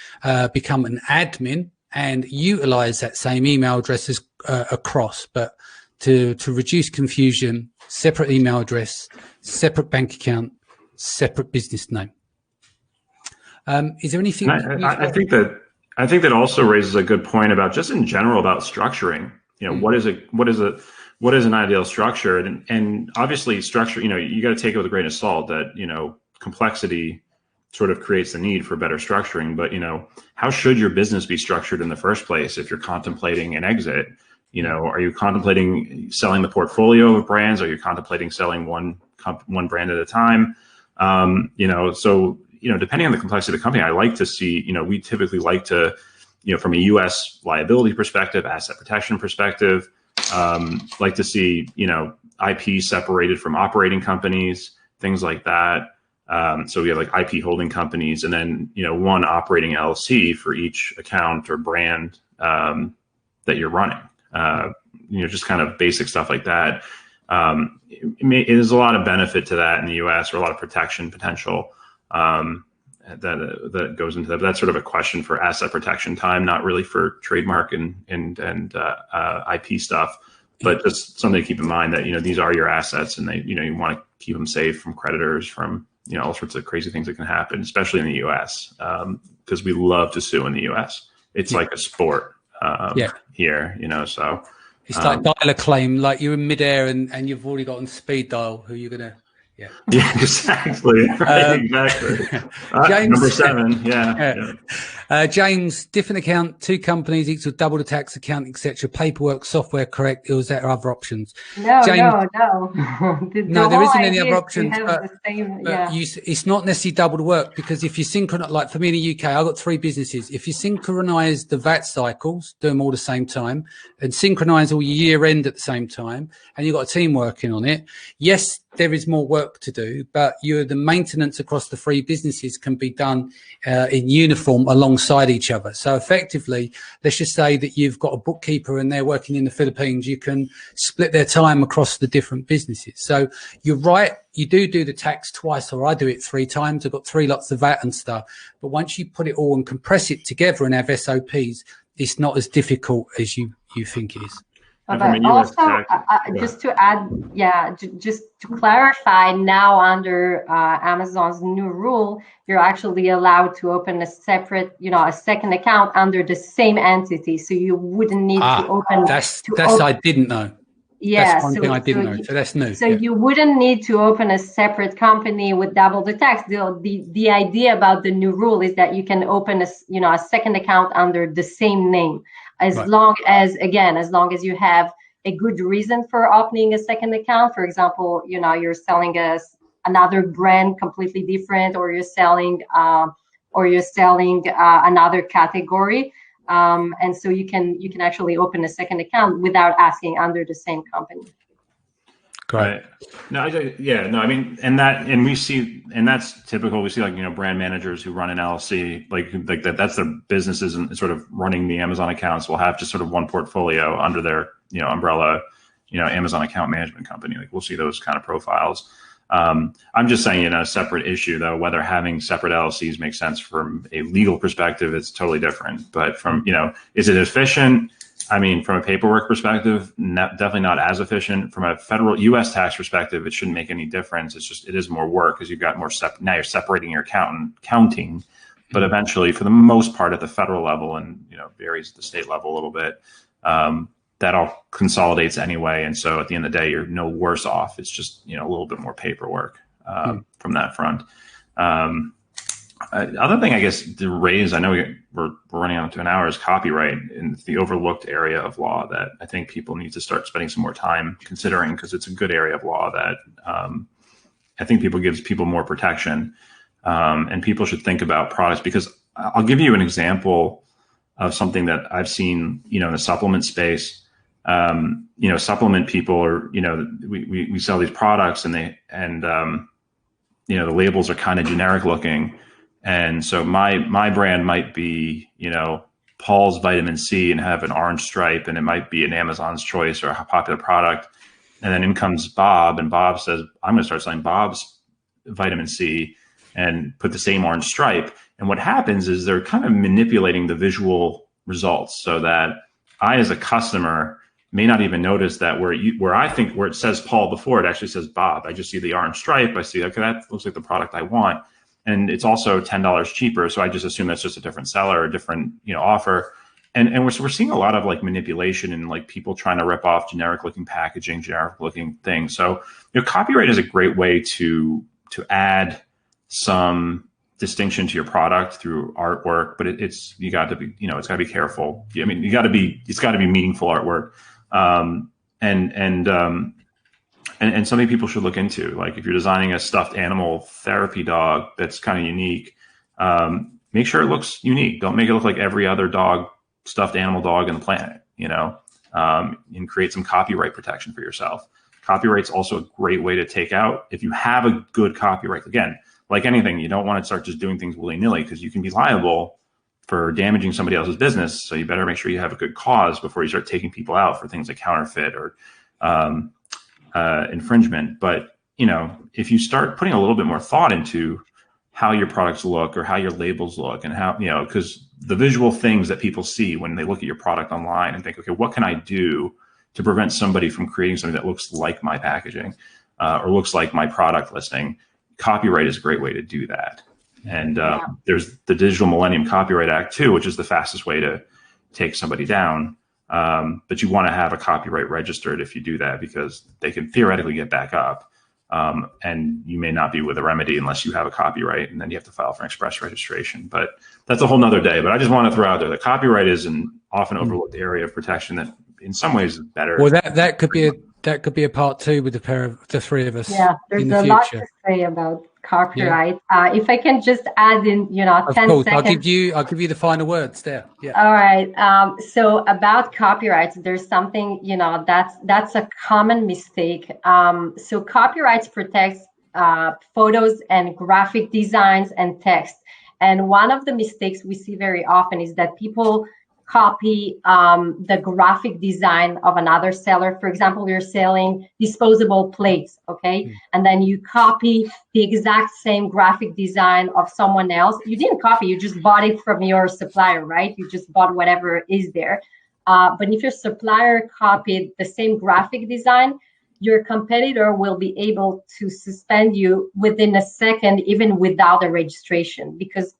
S1: become an admin and utilize that same email addresses across, but to reduce confusion, separate email address, separate bank account, separate business name. Is there anything?
S3: I think that also raises a good point about just in general about structuring. What is an ideal structure, and obviously structure. You got to take it with a grain of salt that complexity sort of creates the need for better structuring. But how should your business be structured in the first place if you're contemplating an exit? Are you contemplating selling the portfolio of brands? Are you contemplating selling one brand at a time? So depending on the complexity of the company, I like to see, we typically like to, from a U.S. liability perspective, asset protection perspective, like to see, IP separated from operating companies, things like that. So we have like IP holding companies, and then, one operating LLC for each account or brand that you're running. Just kind of basic stuff like that. There's a lot of benefit to that in the U.S., or a lot of protection potential that goes into that. But that's sort of a question for asset protection time, not really for trademark and IP stuff, but just something to keep in mind that these are your assets, and they you want to keep them safe from creditors, from all sorts of crazy things that can happen, especially in the U.S. Because we love to sue in the U.S. It's like a sport here, so.
S1: It's like dial a claim, like you're in midair and you've already got on speed dial who you're going to Yeah.
S3: Yeah, exactly. Exactly.
S1: James,
S3: number 7. Yeah.
S1: James, different account, 2 companies equal double the tax, account, etc. Paperwork, software correct, or is there other options?
S2: No,
S1: James,
S2: no.
S1: there isn't any other options,
S2: but
S1: it's not necessarily double the work, because if you synchronize, like for me in the UK, I've got 3 businesses. If you synchronize the VAT cycles, do them all the same time, and synchronize all your year end at the same time, and you've got a team working on it, yes, there is more work to do, but the maintenance across the 3 businesses can be done in uniform alongside each other. So effectively, let's just say that you've got a bookkeeper and they're working in the Philippines. You can split their time across the different businesses. So you're right. You do the tax twice, or I do it 3 times. I've got 3 lots of VAT and stuff. But once you put it all and compress it together and have SOPs, it's not as difficult as you think it is.
S2: But also, just to add, just to clarify, now under Amazon's new rule, you're actually allowed to open a separate, a second account under the same entity. So you wouldn't need to open.
S1: I didn't know.
S2: Yeah,
S1: that's one thing I didn't know. So that's new.
S2: So you wouldn't need to open a separate company with double the tax. The idea about the new rule is that you can open a second account under the same name. As long as you have a good reason for opening a second account. For example, you're selling another brand completely different, or you're selling another category, and so you can actually open a second account without asking under the same company.
S3: Right. I mean, and we see, and that's typical. We see brand managers who run an LLC, like that. That's their businesses, and sort of running the Amazon accounts will have just sort of one portfolio under their umbrella, Amazon account management company. Like we'll see those kind of profiles. I'm just saying, a separate issue though, whether having separate LLCs makes sense from a legal perspective, it's totally different. But from is it efficient? I mean, from a paperwork perspective, definitely not as efficient. From a federal U.S. tax perspective, it shouldn't make any difference. It is more work because you've got more now you're separating your counting. But eventually, for the most part, at the federal level, and varies at the state level a little bit, that all consolidates anyway. And so at the end of the day, you're no worse off. It's just a little bit more paperwork from that front. Other thing, I guess, to raise, I know we're running out to an hour, is copyright, and the overlooked area of law that I think people need to start spending some more time considering, because it's a good area of law that I think gives people more protection, and people should think about products. Because I'll give you an example of something that I've seen, in the supplement space. Supplement people are, we sell these products, and the labels are kind of generic looking. And so my brand might be, Paul's Vitamin C and have an orange stripe, and it might be an Amazon's Choice or a popular product. And then in comes Bob, and Bob says, I'm going to start selling Bob's Vitamin C and put the same orange stripe. And what happens is they're kind of manipulating the visual results so that I, as a customer, may not even notice that where it says Paul before, it actually says Bob. I just see the orange stripe. I see, okay, that looks like the product I want. And it's also $10 cheaper. So I just assume that's just a different seller, or a different, offer. And we're seeing a lot of manipulation and people trying to rip off generic looking packaging, generic looking things. So, copyright is a great way to add some distinction to your product through artwork, but you got to be, it's got to be careful. I mean, it's got to be meaningful artwork. And something people should look into, like if you're designing a stuffed animal therapy dog that's kind of unique, make sure it looks unique. Don't make it look like every other stuffed animal dog on the planet, and create some copyright protection for yourself. Copyright's also a great way to take out, if you have a good copyright. Again, like anything, you don't want to start just doing things willy-nilly, because you can be liable for damaging somebody else's business. So you better make sure you have a good cause before you start taking people out for things like counterfeit or infringement. But if you start putting a little bit more thought into how your products look or how your labels look, and how because the visual things that people see when they look at your product online and think, okay, what can I do to prevent somebody from creating something that looks like my packaging or looks like my product listing? Copyright is a great way to do that. And there's the Digital Millennium Copyright Act too, which is the fastest way to take somebody down. But you want to have a copyright registered if you do that, because they can theoretically get back up. and you may not be with a remedy unless you have a copyright, and then you have to file for an express registration. But that's a whole nother day. But I just want to throw out there that copyright is an often overlooked area of protection that in some ways is better.
S1: Well, that could be a part two with the three of us.
S2: Yeah, there's a lot to say about copyright. Yeah. If I can just add in, 10 seconds.
S1: I'll give you the final words there. Yeah.
S2: All right. So about copyrights, there's something, that's a common mistake. So copyrights protects photos and graphic designs and text. And one of the mistakes we see very often is that people copy the graphic design of another seller. For example, you're selling disposable plates, okay? And then you copy the exact same graphic design of someone else. You didn't copy, you just bought it from your supplier, right? You just bought whatever is there. But if your supplier copied the same graphic design, your competitor will be able to suspend you within a second, even without a registration, because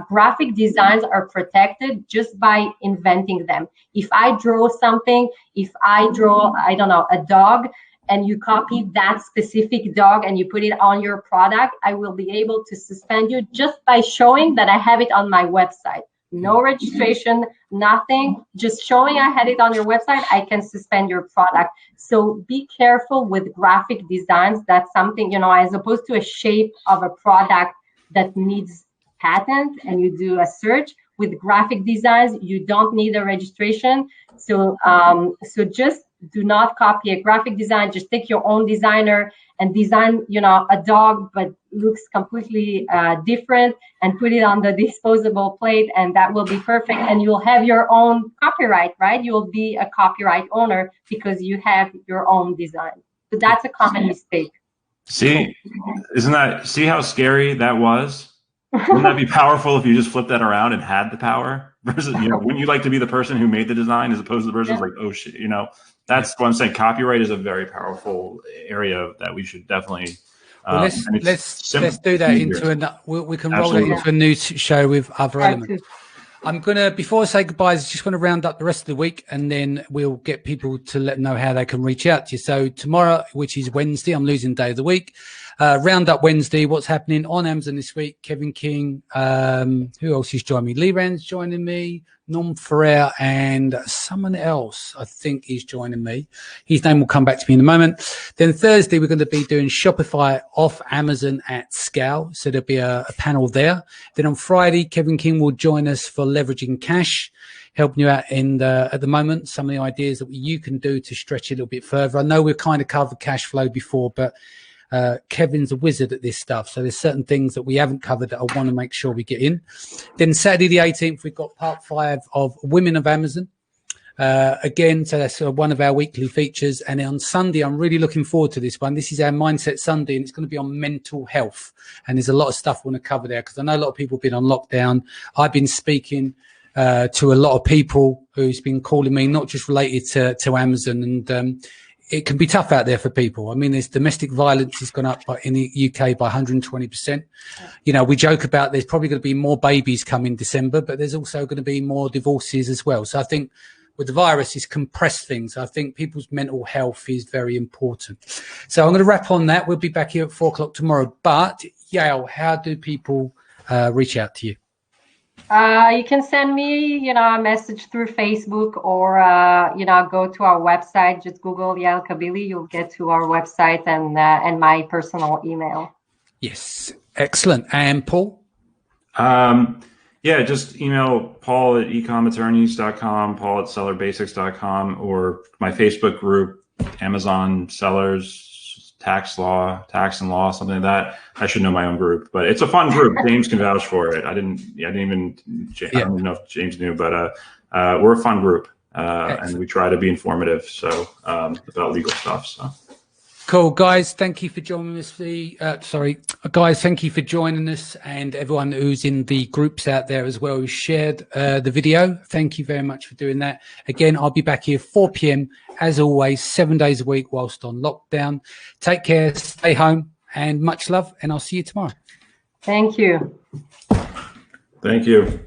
S2: graphic designs are protected just by inventing them. If I draw something, if I draw, I don't know, a dog, and you copy that specific dog and you put it on your product, I will be able to suspend you just by showing that I have it on my website. No registration, nothing, just showing I had it on your website, I can suspend your product. So be careful with graphic designs. That's something, as opposed to a shape of a product that needs patent and you do a search. With graphic designs, you don't need a registration. So just do not copy a graphic design. Just take your own designer and design, a dog, but looks completely different, and put it on the disposable plate, and that will be perfect. And you'll have your own copyright, right? You'll be a copyright owner because you have your own design. So that's a common mistake.
S3: See how scary that was? Wouldn't that be powerful if you just flipped that around and had the power? Versus, wouldn't you like to be the person who made the design as opposed to the person who's like, oh shit, That's what I'm saying. Copyright is a very powerful area that we should definitely.
S1: Let's do that we can roll it into a new show with other elements. I'm gonna, before I say goodbyes, just want to round up the rest of the week, and then we'll get people to let them know how they can reach out to you. So tomorrow, which is Wednesday, I'm losing day of the week. Round up Wednesday, what's happening on Amazon this week? Kevin King, who else is joining me? Lee Rand's joining me, Norm Ferrer, and someone else I think is joining me. His name will come back to me in a moment. Then Thursday, we're going to be doing Shopify off Amazon at scale. So there'll be a panel there. Then on Friday, Kevin King will join us for leveraging cash, helping you out at the moment, some of the ideas that you can do to stretch it a little bit further. I know we've kind of covered cash flow before, but Kevin's a wizard at this stuff. So there's certain things that we haven't covered that I want to make sure we get in. Then Saturday the 18th, we've got part 5 of Women of Amazon. Again, so that's one of our weekly features. And on Sunday, I'm really looking forward to this one. This is our Mindset Sunday, and it's going to be on mental health. And there's a lot of stuff I want to cover there because I know a lot of people have been on lockdown. I've been speaking to a lot of people who's been calling me, not just related to Amazon, and it can be tough out there for people. I mean, there's domestic violence has gone up in the UK by 120%. We joke about there's probably going to be more babies come in December, but there's also going to be more divorces as well. So I think with the virus, it's compressed things. I think people's mental health is very important. So I'm going to wrap on that. We'll be back here at 4:00 tomorrow. But Yael, how do people reach out to you?
S2: You can send me, a message through Facebook, or, go to our website. Just Google Yael Kabili. You'll get to our website and my personal email.
S1: Yes. Excellent. And Paul?
S3: Just email Paul at ecomattorneys.com, Paul at sellerbasics.com, or my Facebook group, Amazon Sellers, Tax and Law, something like that. I should know my own group, but it's a fun group. James can vouch for it. I don't even know if James knew, but we're a fun group, and we try to be informative. So about legal stuff. So
S1: cool, guys. Thank you for joining us. Guys, thank you for joining us, and everyone who's in the groups out there as well who shared the video. Thank you very much for doing that. Again, I'll be back here 4 p.m. as always, 7 days a week whilst on lockdown. Take care, stay home, and much love, and I'll see you tomorrow.
S2: Thank you.
S3: Thank you.